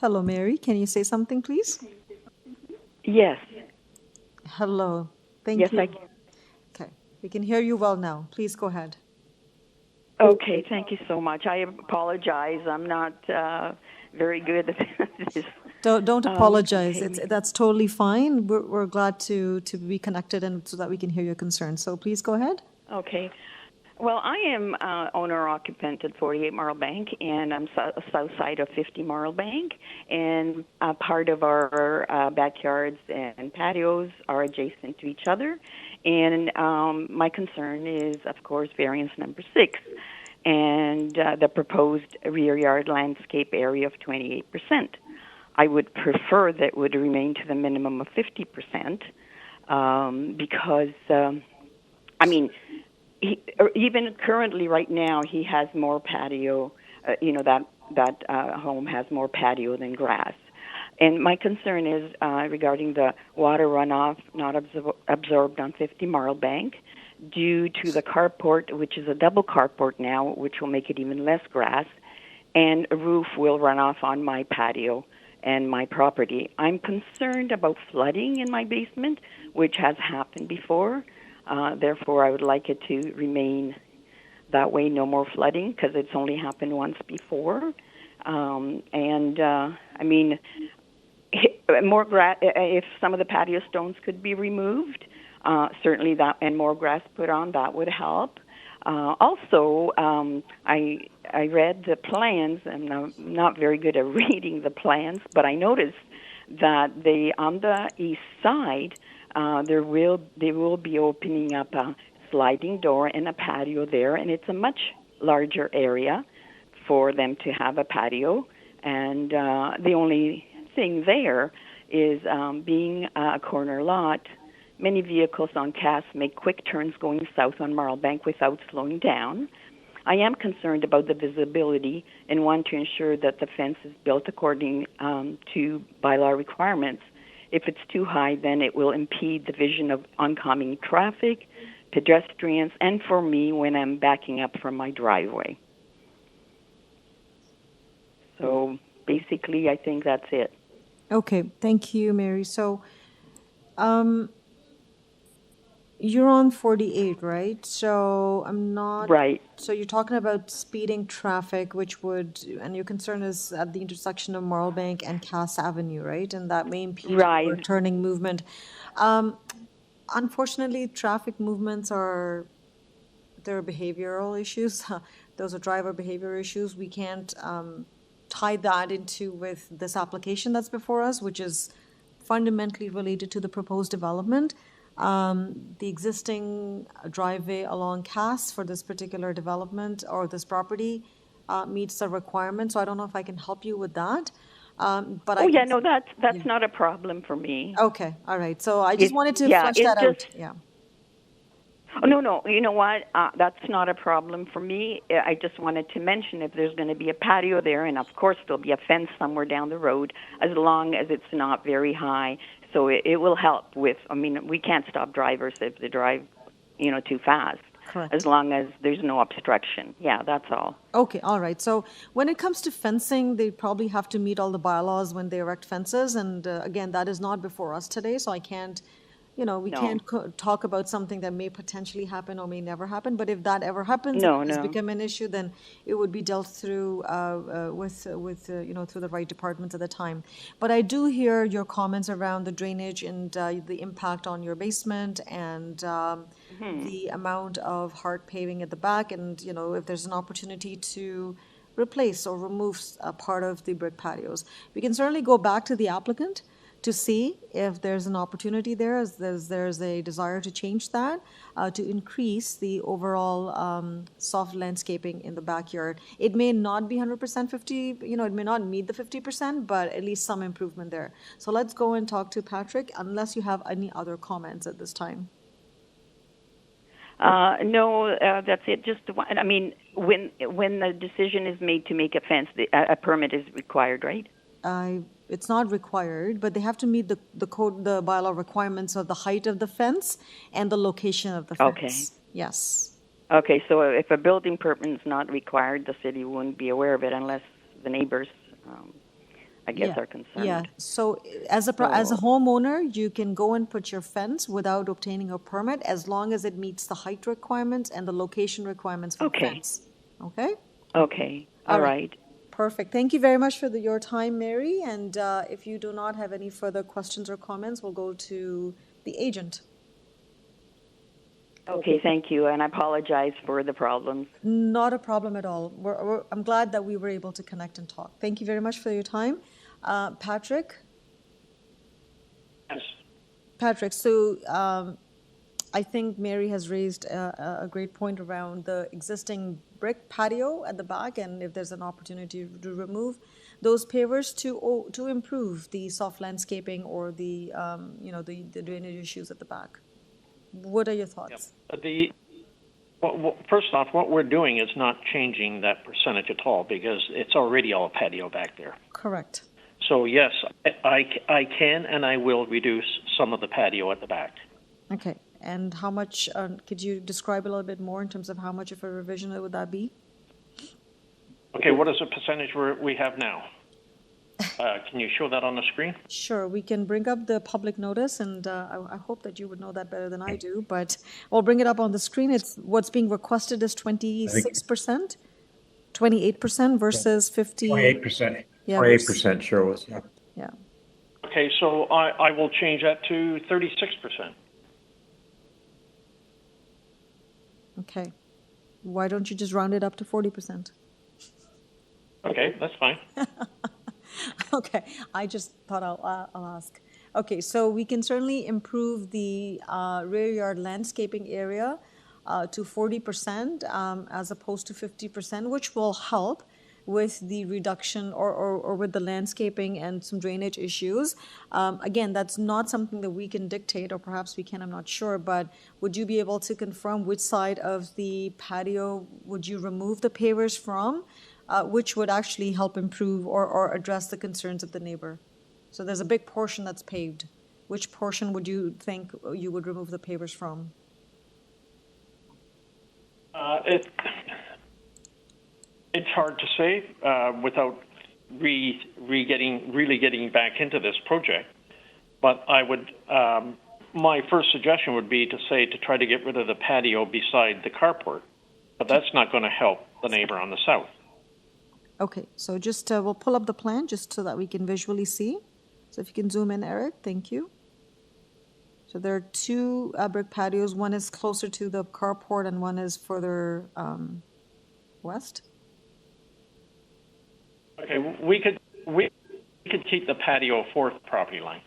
Hello, Mary. Can you say something, please? Yes. Hello. Thank Yes, you. I can. Okay. We can hear you well now. Please go ahead. Okay, thank you so much. I apologize. I'm not very good at this. Don't apologize. Okay. That's totally fine. We're glad to be connected and so that we can hear your concerns. So please go ahead. Okay. Well, I am owner-occupant at 48 MARLBANK, and I'm south side of 50 MARLBANK, and part of our backyards and patios are adjacent to each other. And my concern is, of course, variance number 6, and the proposed rear yard landscape area of 28%. I would prefer that it would remain to the minimum of 50%, because, even currently right now, he has more patio, that home has more patio than grass. And my concern is regarding the water runoff not absorbed on 50 MARLBANK due to the carport, which is a double carport now, which will make it even less grass. and a roof will run off on my patio and my property. I'm concerned about flooding in my basement, which has happened before. Therefore, I would like it to remain that way, no more flooding, because it's only happened once before. I mean, more grass, if some of the patio stones could be removed, certainly that, and more grass put on, that would help. Also, I read the plans, and I'm not very good at reading the plans, but I noticed that on the east side, they will be opening up a sliding door and a patio there, and it's a much larger area for them to have a patio. And the only thing there is being a corner lot, many vehicles on Cass make quick turns going south on MARLBANK without slowing down. I am concerned about the visibility and want to ensure that the fence is built according to bylaw requirements. If it's too high, then it will impede the vision of oncoming traffic, pedestrians, and for me when I'm backing up from my driveway. So basically, I think that's it. Okay, thank you, Mary. So, you're on 48, right? So I'm not... Right. So you're talking about speeding traffic, which would... And your concern is at the intersection of MARLBANK and Cass Avenue, right? And that may impede your turning movement. Unfortunately, traffic movements are... They're behavioral issues. Those are driver behavior issues. We can't tie that into with this application that's before us, which is fundamentally related to the proposed development. The existing driveway along Cass for this particular development or this property meets the requirement. So I don't know if I can help you with that. But that's not a problem for me. Okay, all right. So I just wanted to flesh that out. Yeah. Oh, no. You know what? That's not a problem for me. I just wanted to mention if there's going to be a patio there, and of course there'll be a fence somewhere down the road, as long as it's not very high. So it will help with, I mean, we can't stop drivers if they drive, too fast. Correct. As long as there's no obstruction. Yeah, that's all. Okay, all right. So when it comes to fencing, they probably have to meet all the bylaws when they erect fences. And again, that is not before us today, so I can't, can't talk about something that may potentially happen or may never happen. But if that ever happens, and has become an issue, then it would be dealt through through the right departments at the time. But I do hear your comments around the drainage and the impact on your basement and the amount of hard paving at the back, and if there's an opportunity to replace or remove a part of the brick patios. We can certainly go back to the applicant to see if there's an opportunity there, as there's a desire to change that, to increase the overall soft landscaping in the backyard. It may not be 100% 50, it may not meet the 50%, but at least some improvement there. So let's go and talk to Patrick, unless you have any other comments at this time. No, that's it. Just I mean, when the decision is made to make a fence, a permit is required, right? It's not required, but they have to meet the code, the bylaw requirements of the height of the fence and the location of the fence. Okay. Yes. Okay, so if a building permit is not required, the city wouldn't be aware of it unless the neighbors, I guess, are concerned. Yeah. So as a homeowner, you can go and put your fence without obtaining a permit as long as it meets the height requirements and the location requirements for the fence. Okay? Okay. All right. Perfect. Thank you very much for your time, Mary. And if you do not have any further questions or comments, we'll go to the agent. Okay, thank you. And I apologize for the problems. Not a problem at all. I'm glad that we were able to connect and talk. Thank you very much for your time. Patrick? Yes. Patrick, so I think Mary has raised a great point around the existing brick patio at the back, and if there's an opportunity to remove those pavers to improve the soft landscaping or the drainage issues at the back. What are your thoughts? Well, first off, what we're doing is not changing that percentage at all because it's already all patio back there. Correct. So yes, I can and I will reduce some of the patio at the back. Okay. And how much, could you describe a little bit more in terms of how much of a revision would that be? Okay, what is the percentage we have now? Can you show that on the screen? Sure, we can bring up the public notice, and I hope that you would know that better than I do, but I'll bring it up on the screen. It's what's being requested is 26%, 28% versus 50. 28%. Yeah, 28% sure was. Yeah. Okay, so I will change that to 36%. Okay. Why don't you just round it up to 40%? Okay, that's fine. Okay, I just thought I'll ask. Okay, so we can certainly improve the rear yard landscaping area to 40% as opposed to 50%, which will help with the reduction or with the landscaping and some drainage issues. Again, that's not something that we can dictate, or perhaps we can, I'm not sure, but would you be able to confirm which side of the patio would you remove the pavers from? Which would actually help improve or address the concerns of the neighbor. So there's a big portion that's paved. Which portion would you think you would remove the pavers from? It's hard to say without really getting back into this project. But I would, my first suggestion would be to try to get rid of the patio beside the carport. But that's not going to help the neighbor on the south. Okay, so just we'll pull up the plan just so that we can visually see. So if you can zoom in, Eric, thank you. So there are two brick patios. One is closer to the carport and one is further west. Okay, we could keep the patio 4th property line.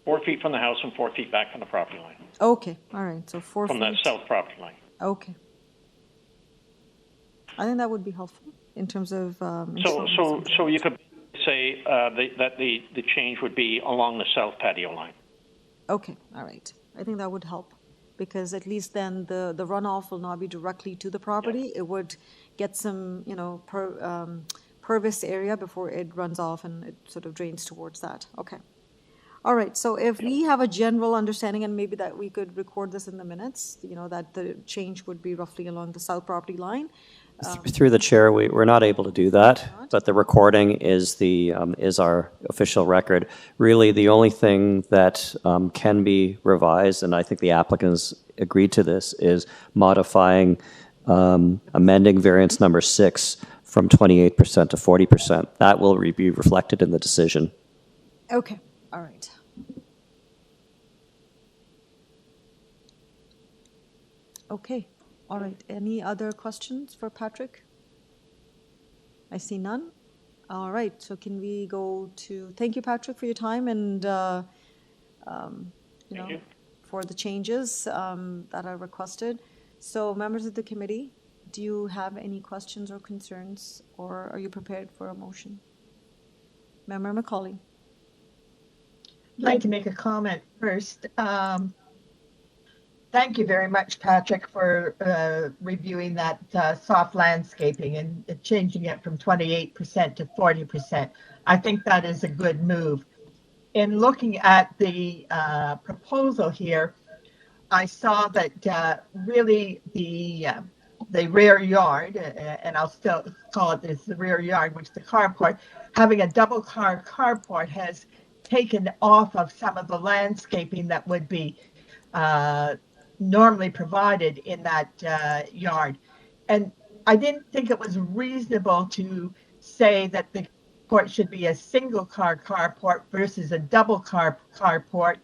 4 feet from the house and 4 feet back from the property line. Okay, all right, so 4 feet. From the south property line. Okay. I think that would be helpful in terms of. So you could say that the change would be along the south patio line. Okay, all right. I think that would help because at least then the runoff will not be directly to the property. Yeah. It would get some, pervious area before it runs off and it sort of drains towards that. Okay. All right, so if we have a general understanding, and maybe that we could record this in the minutes, that the change would be roughly along the south property line. Through the chair, we're not able to do that, but the recording is our official record. Really, the only thing that can be revised, and I think the applicants agreed to this, is modifying, amending variance number 6 from 28% to 40%. That will be reflected in the decision. Okay, all right. Okay. All right. Any other questions for Patrick? I see none. All right. So can we go to? Thank you, Patrick, for your time and for the changes that are requested. So, members of the committee, do you have any questions or concerns, or are you prepared for a motion? Member Macaulay. I'd like to make a comment first. Thank you very much, Patrick, for reviewing that soft landscaping and changing it from 28% to 40%. I think that is a good move. In looking at the proposal here, I saw that really the rear yard, and I'll still call it this, the rear yard, which the carport, having a double car carport has taken off of some of the landscaping that would be normally provided in that yard. And I didn't think it was reasonable to say that the carport should be a single car carport versus a double car carport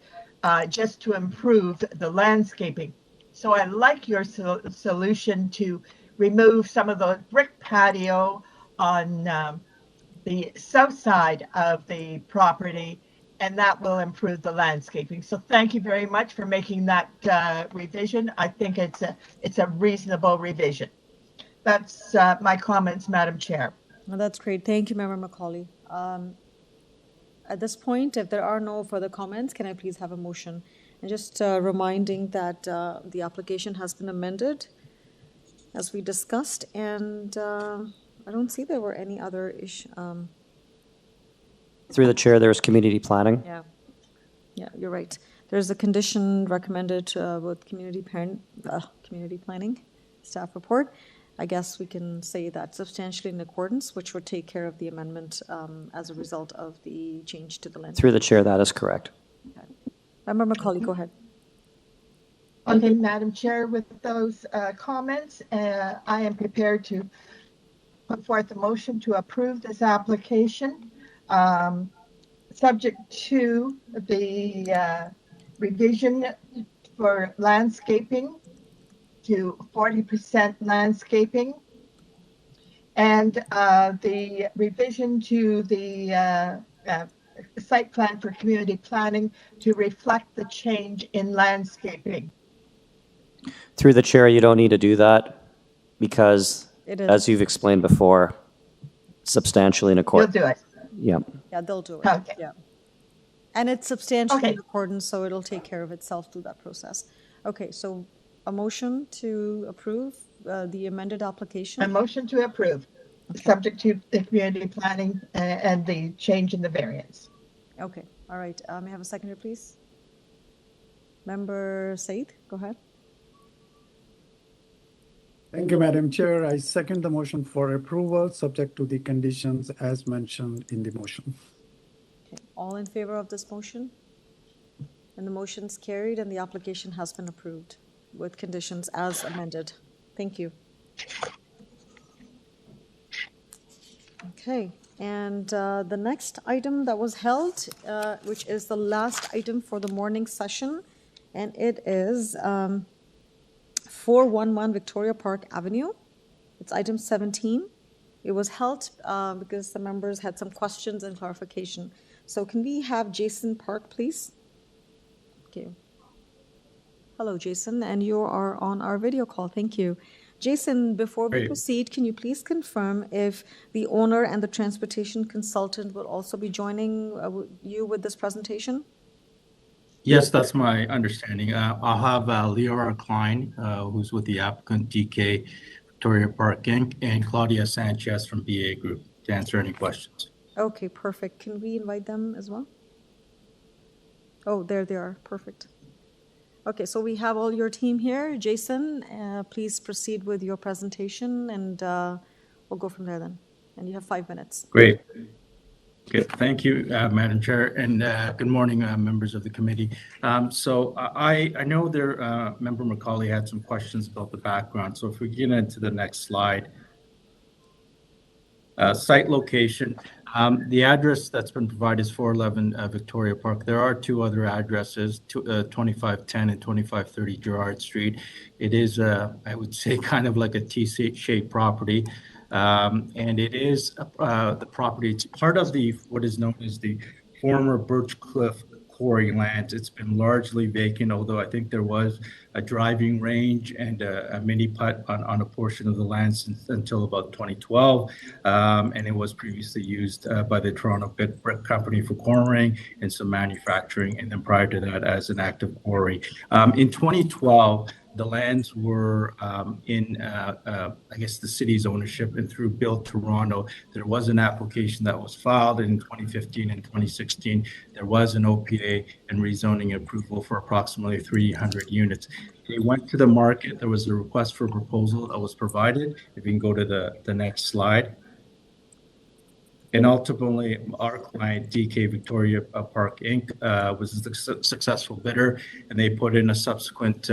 just to improve the landscaping. So I like your solution to remove some of the brick patio on the south side of the property, and that will improve the landscaping. So thank you very much for making that revision. I think it's a reasonable revision. That's my comments, Madam Chair. Well, that's great. Thank you, Member Macaulay. At this point, if there are no further comments, can I please have a motion? And just reminding that the application has been amended, as we discussed, and I don't see there were any other issues. Through the chair, there's community planning. Yeah, you're right. There's a condition recommended with community planning staff report. I guess we can say that substantially in accordance, which would take care of the amendment as a result of the change to the land. Through the chair, that is correct. Okay. Member Macaulay, go ahead. Okay, Madam Chair, with those comments, I am prepared to put forth a motion to approve this application, subject to the revision for landscaping to 40% landscaping, and the revision to the site plan for community planning to reflect the change in landscaping. Through the chair, you don't need to do that because, It is. as you've explained before, substantially in accordance. You'll do it. Yeah. Yeah, they'll do it. Okay. Yeah. And it's substantially Okay. in accordance, so it'll take care of itself through that process. Okay, so a motion to approve the amended application? A motion to approve, subject to the community planning and the change in the variance. Okay, all right. May I have a seconder, please? Member Said, go ahead. Thank you, Madam Chair. I second the motion for approval, subject to the conditions as mentioned in the motion. Okay, all in favor of this motion? And the motion's carried and the application has been approved with conditions as amended. Thank you. Okay, and the next item that was held, which is the last item for the morning session, and it is 411 Victoria Park Avenue. It's item 17. It was held because the members had some questions and clarification. So can we have Jason Park, please? Okay. Hello, Jason, and you are on our video call. Thank you. Jason, before we proceed, can you please confirm if the owner and the transportation consultant will also be joining you with this presentation? Yes, that's my understanding. I'll have Leora Klein, who's with the applicant DK Victoria Park Inc., and Claudia Sanchez from BA Group to answer any questions. Okay, perfect. Can we invite them as well? Oh, there they are. Perfect. Okay, so we have all your team here. Jason, please proceed with your presentation, and we'll go from there then. And you have 5 minutes. Great. Good. Thank you, Madam Chair, and good morning, members of the committee. So I know there, Member Macaulay had some questions about the background. So if we get into the next slide. Site location. The address that's been provided is 411 Victoria Park. There are two other addresses, 2510 and 2530 Gerrard Street. It is, I would say, kind of like a T-shaped property. And it is the property, it's part of the what is known as the former Birch Cliff quarry lands. It's been largely vacant, although I think there was a driving range and a mini putt on a portion of the land since until about 2012. And it was previously used by the Toronto Brick Company for cornering and some manufacturing, and then prior to that as an active quarry. In 2012, the lands were in, I guess, the city's ownership, and through Build Toronto, there was an application that was filed in 2015 and 2016. There was an OPA and rezoning approval for approximately 300 units. They went to the market. There was a request for proposal that was provided. If you can go to the next slide. And ultimately, our client, DK Victoria Park Inc., was the successful bidder, and they put in a subsequent,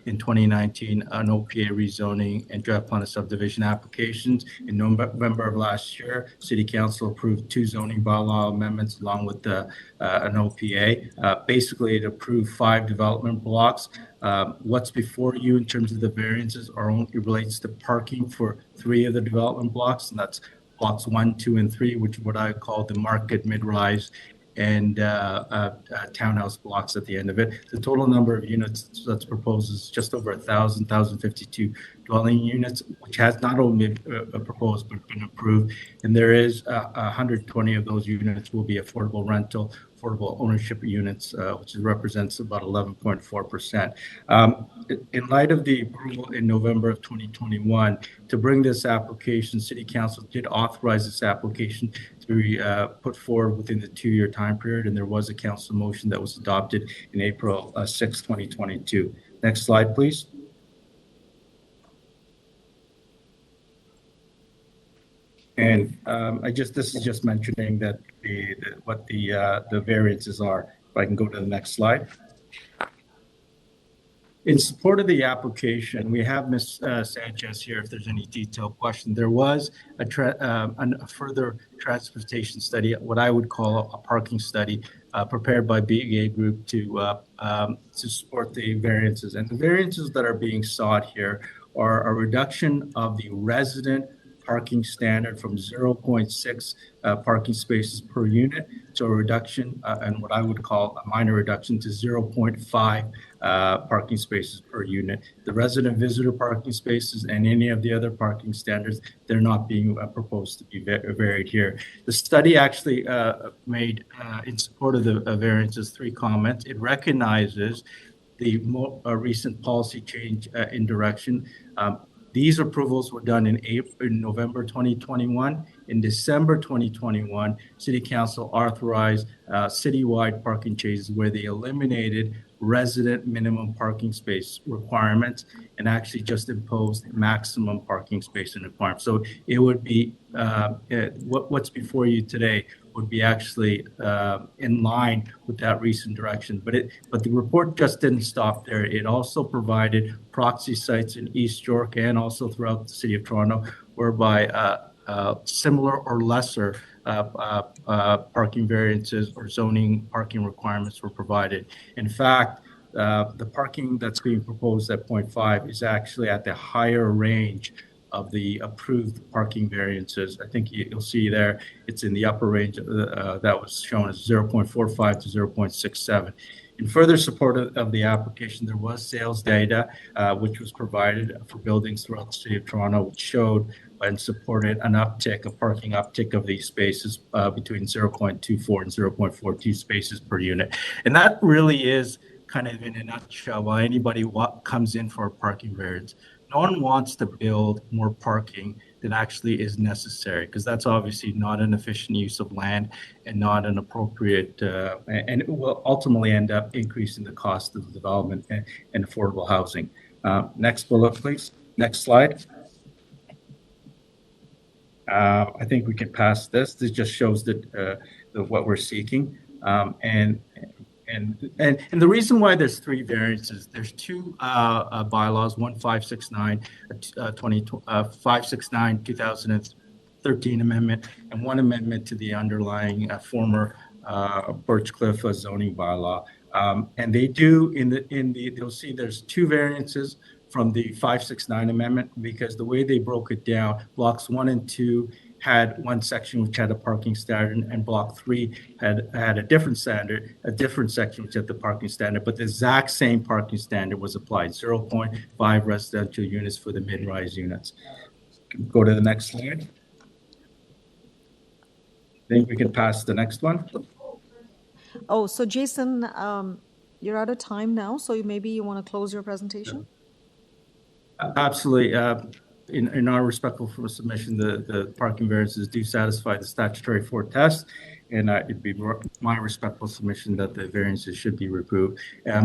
in 2019, an OPA rezoning and draft plan of subdivision applications. In November of last year, City Council approved 2 zoning bylaw amendments along with an OPA. Basically, it approved 5 development blocks. What's before you in terms of the variances it relates to parking for 3 of the development blocks, and that's blocks 1, 2, and 3, which is what I call the market mid-rise and townhouse blocks at the end of it. The total number of units that's proposed is just over 1,052 dwelling units, which has not only been proposed but been approved. And there is 120 of those units will be affordable rental, affordable ownership units, which represents about 11.4%. In light of the approval in November of 2021, to bring this application, City Council did authorize this application to be put forward within the 2-year time period, and there was a council motion that was adopted in April 6, 2022. Next slide, please. And this is just mentioning that what the variances are. If I can go to the next slide. In support of the application, we have Ms. Sanchez here if there's any detailed question. There was a further transportation study, what I would call a parking study, prepared by BEA Group to support the variances. And the variances that are being sought here are a reduction of the resident parking standard from 0.6 parking spaces per unit to a reduction, and what I would call a minor reduction to 0.5 parking spaces per unit. The resident visitor parking spaces and any of the other parking standards, they're not being proposed to be varied here. The study actually made, in support of the variances, 3 comments. It recognizes the recent policy change in direction. These approvals were done in November 2021. In December 2021, City Council authorized citywide parking changes where they eliminated resident minimum parking space requirements and actually just imposed maximum parking space requirements. So it would be what's before you today would be actually in line with that recent direction. But the report just didn't stop there. It also provided proxy sites in East York and also throughout the City of Toronto, whereby similar or lesser parking variances or zoning parking requirements were provided. In fact, the parking that's being proposed at 0.5 is actually at the higher range of the approved parking variances. I think you'll see there, it's in the upper range that was shown as 0.45 to 0.67. In further support of the application, there was sales data which was provided for buildings throughout the City of Toronto, which showed and supported an uptick, a parking uptick of these spaces between 0.24 and 0.42 spaces per unit. And that really is kind of in a nutshell why anybody comes in for a parking variance. No one wants to build more parking than actually is necessary, because that's obviously not an efficient use of land and not an appropriate, and it will ultimately end up increasing the cost of the development and affordable housing. Next bullet, please. Next slide. I think we can pass this. This just shows that what we're seeking. And the reason why there's 3 variances, there's 2 bylaws, one 569 2013 amendment, and one amendment to the underlying former Birchcliff zoning bylaw. And they do you'll see there's 2 variances from the 569 amendment, because the way they broke it down, blocks 1 and 2 had one section which had a parking standard, and block 3 had a different standard, a different section which had the parking standard, but the exact same parking standard was applied, 0.5 residential units for the mid-rise units. Go to the next slide. I think we can pass the next one. Oh, so Jason, you're out of time now, so maybe you want to close your presentation? Absolutely. In our respectful submission, the parking variances do satisfy the statutory 4 test, and it'd be my respectful submission that the variances should be removed.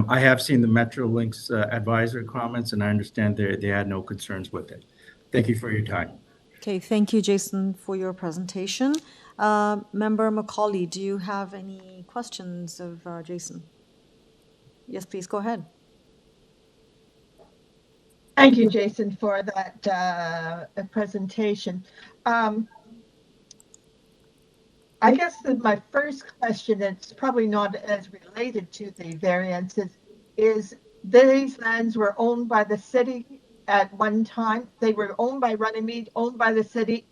I have seen the Metrolinx advisory comments, and I understand they had no concerns with it. Thank you for your time. Okay, thank you, Jason, for your presentation. Member Macaulay, do you have any questions of Jason? Yes, please, go ahead. Thank you, Jason, for that presentation. I guess that my first question, it's probably not as related to the variances, is these lands were owned by the city at one time. They were owned by Runnymede, owned by the city,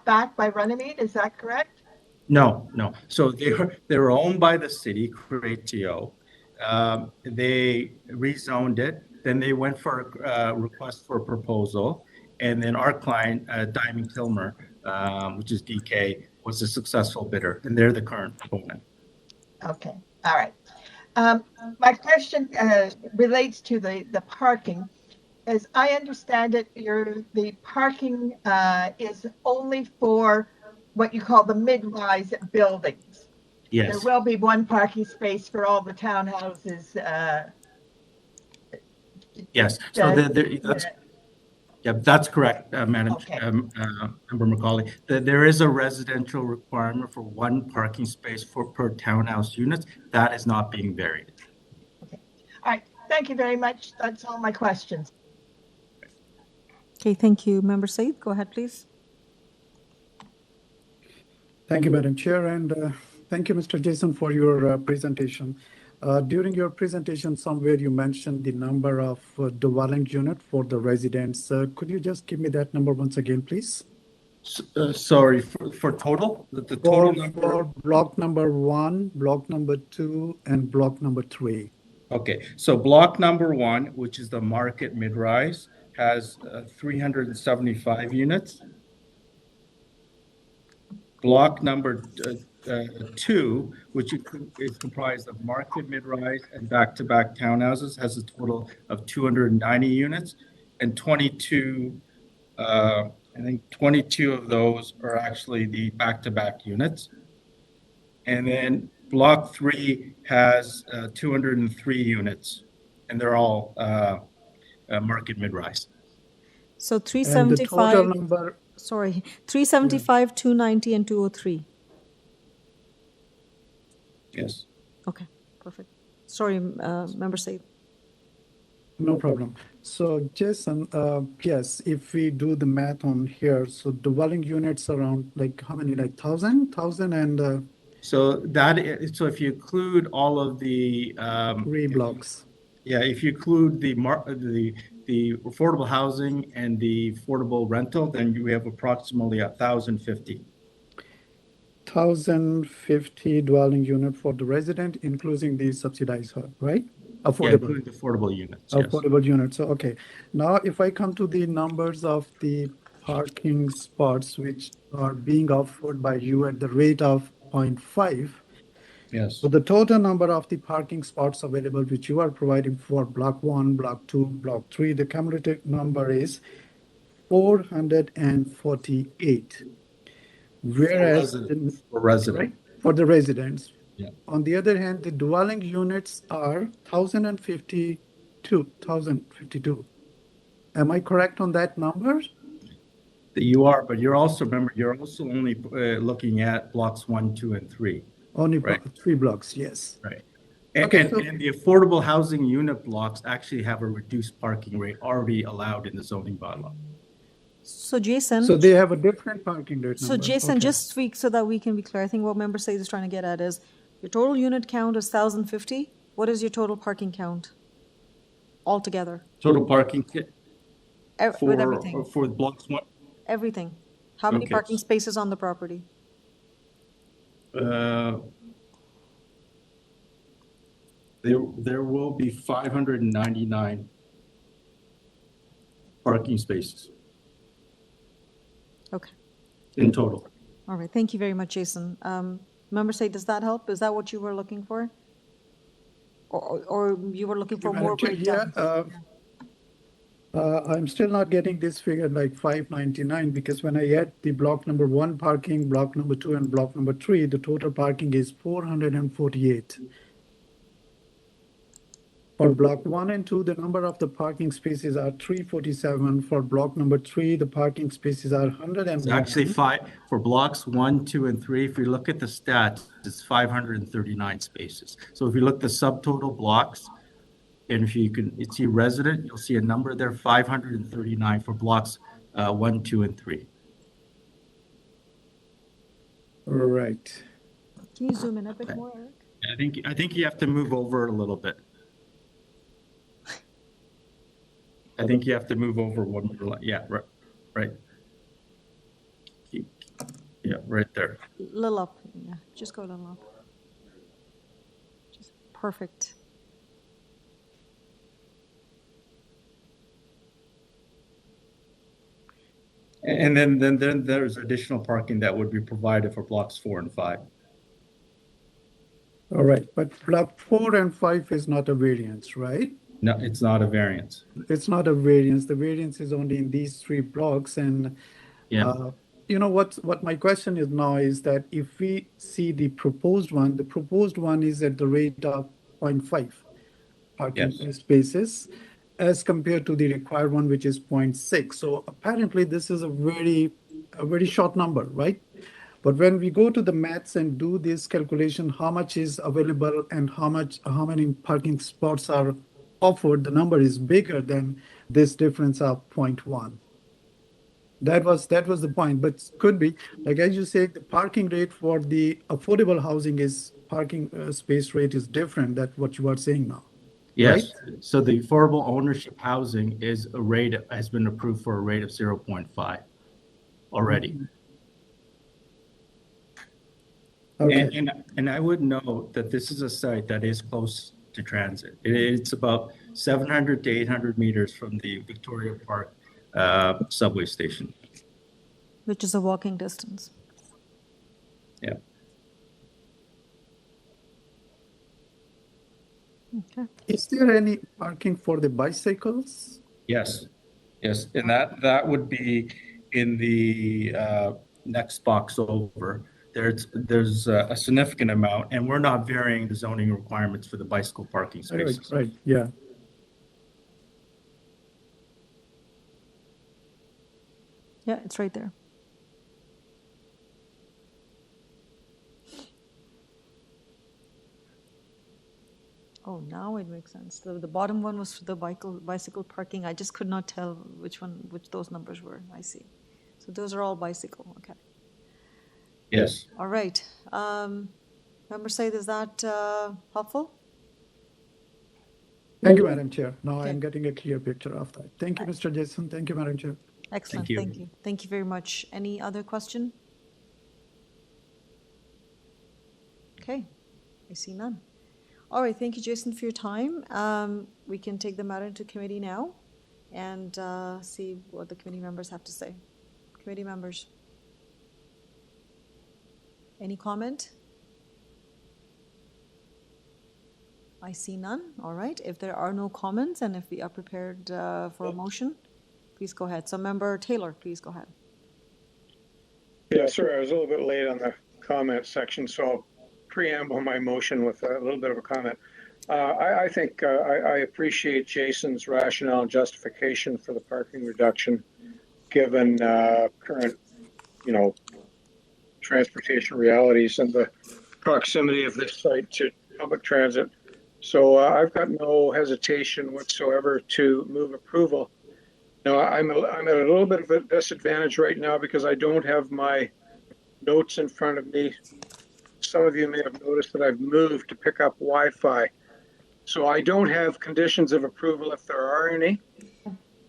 back by Runnymede. Is that correct? No. So they were owned by the city, Creatio. They rezoned it. Then they went for a request for a proposal, and then our client, Diamond Kilmer, which is DK, was a successful bidder, and they're the current proponent. Okay, all right. My question relates to the parking. As I understand it, the parking is only for what you call the mid-rise buildings. Yes. There will be one parking space for all the townhouses. Yes. So Yeah, that's correct, Madam Okay. Member Macaulay. There is a residential requirement for one parking space per townhouse units. That is not being varied. All right, thank you very much. That's all my questions. Okay, thank you. Member Said, go ahead, please. Thank you, Madam Chair, and thank you, Mr. Jason, for your presentation. During your presentation, somewhere you mentioned the number of dwelling unit for the residents. Could you just give me that number once again, please? Sorry, for total? The total number? For block number 1, block number 2, and block number 3. Okay, so block number 1, which is the market mid-rise, has 375 units. Block number 2, which is comprised of market mid-rise and back-to-back townhouses, has a total of 290 units, and 22, I think 22 of those are actually the back-to-back units. And then block 3 has 203 units, and they're all market mid-rise. So 375. And the total number. Sorry, 375, 290, and 203. Yes. Okay, perfect. Sorry, Member Said. No problem. So, Jason, yes, if we do the math on here, so dwelling units around like how many, like 1,000 and. So so if you include all of the 3 blocks. Yeah, if you include the affordable housing and the affordable rental, then you have approximately 1,050. 1,050 dwelling unit for the resident, including the subsidized, right? Affordable. Yeah, including the affordable units. Affordable units. So, okay. Now, if I come to the numbers of the parking spots which are being offered by you at the rate of 0.5. Yes. So the total number of the parking spots available which you are providing for block 1, block 2, block 3, the cumulative number is 448. Whereas right? For the residents. Yeah. On the other hand, the dwelling units are 1,052. Am I correct on that number? You are, but you're also, remember, you're also only looking at blocks 1, 2, and 3. Only right? 3 blocks, yes. Right. And, Okay, and the affordable housing unit blocks actually have a reduced parking rate already allowed in the zoning bylaw. So, Jason. So they have a different parking rate So, number. Jason, Okay. just speak so that we can be clear. I think what Member Said is trying to get at is your total unit count is 1,050. What is your total parking count altogether? Total parking With everything. for blocks 1. Everything. How many Okay. parking spaces on the property? There will be 599 parking spaces. Okay. In total. All right. Thank you very much, Jason. Member Said, does that help? Is that what you were looking for? Or you were looking for more breakdown? Yeah. I'm still not getting this figure like 599 because when I add the block number 1 parking, block number 2, and block number 3, the total parking is 448. For block 1 and 2, the number of the parking spaces are 347. For block number 3, the parking spaces are 101. It's actually 5 for blocks 1, 2, and 3. If you look at the stats, it's 539 spaces. So if you look at the subtotal blocks, and if you can see resident, you'll see a number there, 539 for blocks 1, 2, and 3. Right. Can you zoom in a bit more, Eric? I think you have to move over a little bit. I think you have to move over one more line. Yeah, right. Yeah, right there. Little up. Yeah, just go a little up. Just perfect. And then there's additional parking that would be provided for blocks 4 and 5. All right, but block 4 and 5 is not a variance, right? No, it's not a variance. It's not a variance. The variance is only in these 3 blocks. And you know what my question is now is that if we see the proposed one is at the rate of 0.5 parking spaces. as compared to the required one, which is 0.6. So apparently this is a very short number, right? But when we go to the maths and do this calculation, how much is available and how many parking spots are offered, the number is bigger than this difference of 0.1. That was the point, but could be, like as you say, the parking rate for the affordable housing is parking space rate is different than what you are saying now. Yes. Right? So the affordable ownership housing is a rate has been approved for a rate of 0.5 already. Mm-hmm. Okay. And I would note that this is a site that is close to transit. It's about 700 to 800 meters from the Victoria Park subway station. Which is a walking distance. Yeah. Okay. Is there any parking for the bicycles? Yes. Yes. And that would be in the next box over. There's a significant amount, and we're not varying the zoning requirements for the bicycle parking spaces. Right. Yeah. Yeah, it's right there. Oh, now it makes sense. The bottom one was for the bicycle parking. I just could not tell which those numbers were. I see. So those are all bicycle. Okay. Yes. All right. Member Said, is that helpful? Thank you, Madam Chair. Now I'm getting a clear picture of that. Thank you, Mr. Jason. Thank you, Madam Chair. Excellent. Thank you. Thank you very much. Any other question? Okay. I see none. All right. Thank you, Jason, for your time. We can take the matter into committee now and see what the committee members have to say. Committee members. Any comment? I see none. All right. If there are no comments and if we are prepared for a motion, please go ahead. So Member Taylor, please go ahead. Yeah, sorry, I was a little bit late on the comment section, so I'll preamble my motion with a little bit of a comment. I think I appreciate Jason's rationale and justification for the parking reduction, given current, transportation realities and the proximity of this site to public transit. So I've got no hesitation whatsoever to move approval. Now, I'm at a little bit of a disadvantage right now because I don't have my notes in front of me. Some of you may have noticed that I've moved to pick up Wi-Fi. So I don't have conditions of approval if there are any.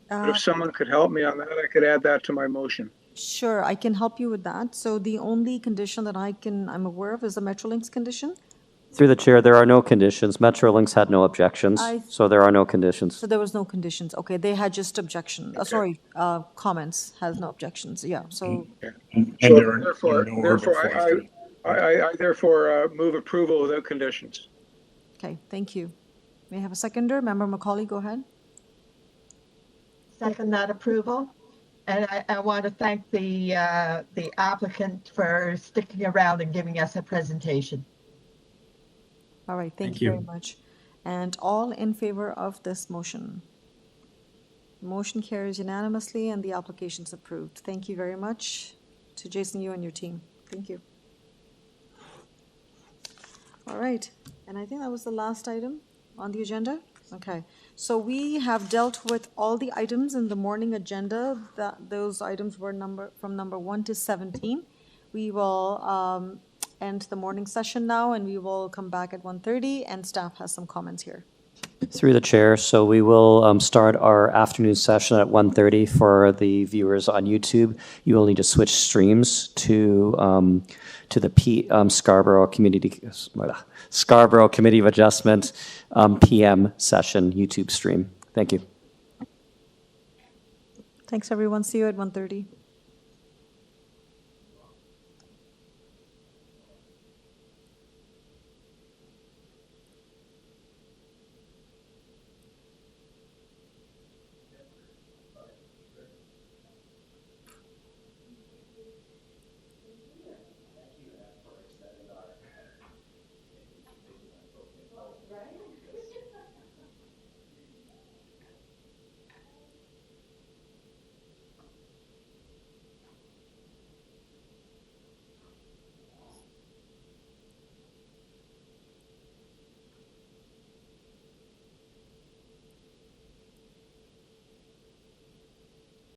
But if someone could help me on that, I could add that to my motion. Sure, I can help you with that. So the only condition that I'm aware of is the Metrolinx condition. Through the chair, there are no conditions. Metrolinx had no objections, so there are no conditions. So there was no conditions. Okay, they had just objections. Okay. Comments, has no objections. Yeah, so. Therefore, I therefore move approval without conditions. Okay, thank you. May I have a seconder? Member Macaulay, go ahead. Second that approval. And I want to thank the applicant for sticking around and giving us a presentation. All right, thank you very much. And all in favor of this motion? Motion carries unanimously and the application is approved. Thank you very much to Jason, you and your team. Thank you. All right, and I think that was the last item on the agenda. Okay, so we have dealt with all the items in the morning agenda. Those items were from number 1 to 17. We will end the morning session now, and we will come back at 1:30, and staff has some comments here. Through the chair, so we will start our afternoon session at 1:30 for the viewers on YouTube. You will need to switch streams to the Scarborough Committee of Adjustment PM session YouTube stream. Thank you. Thanks, everyone. See you at 1:30.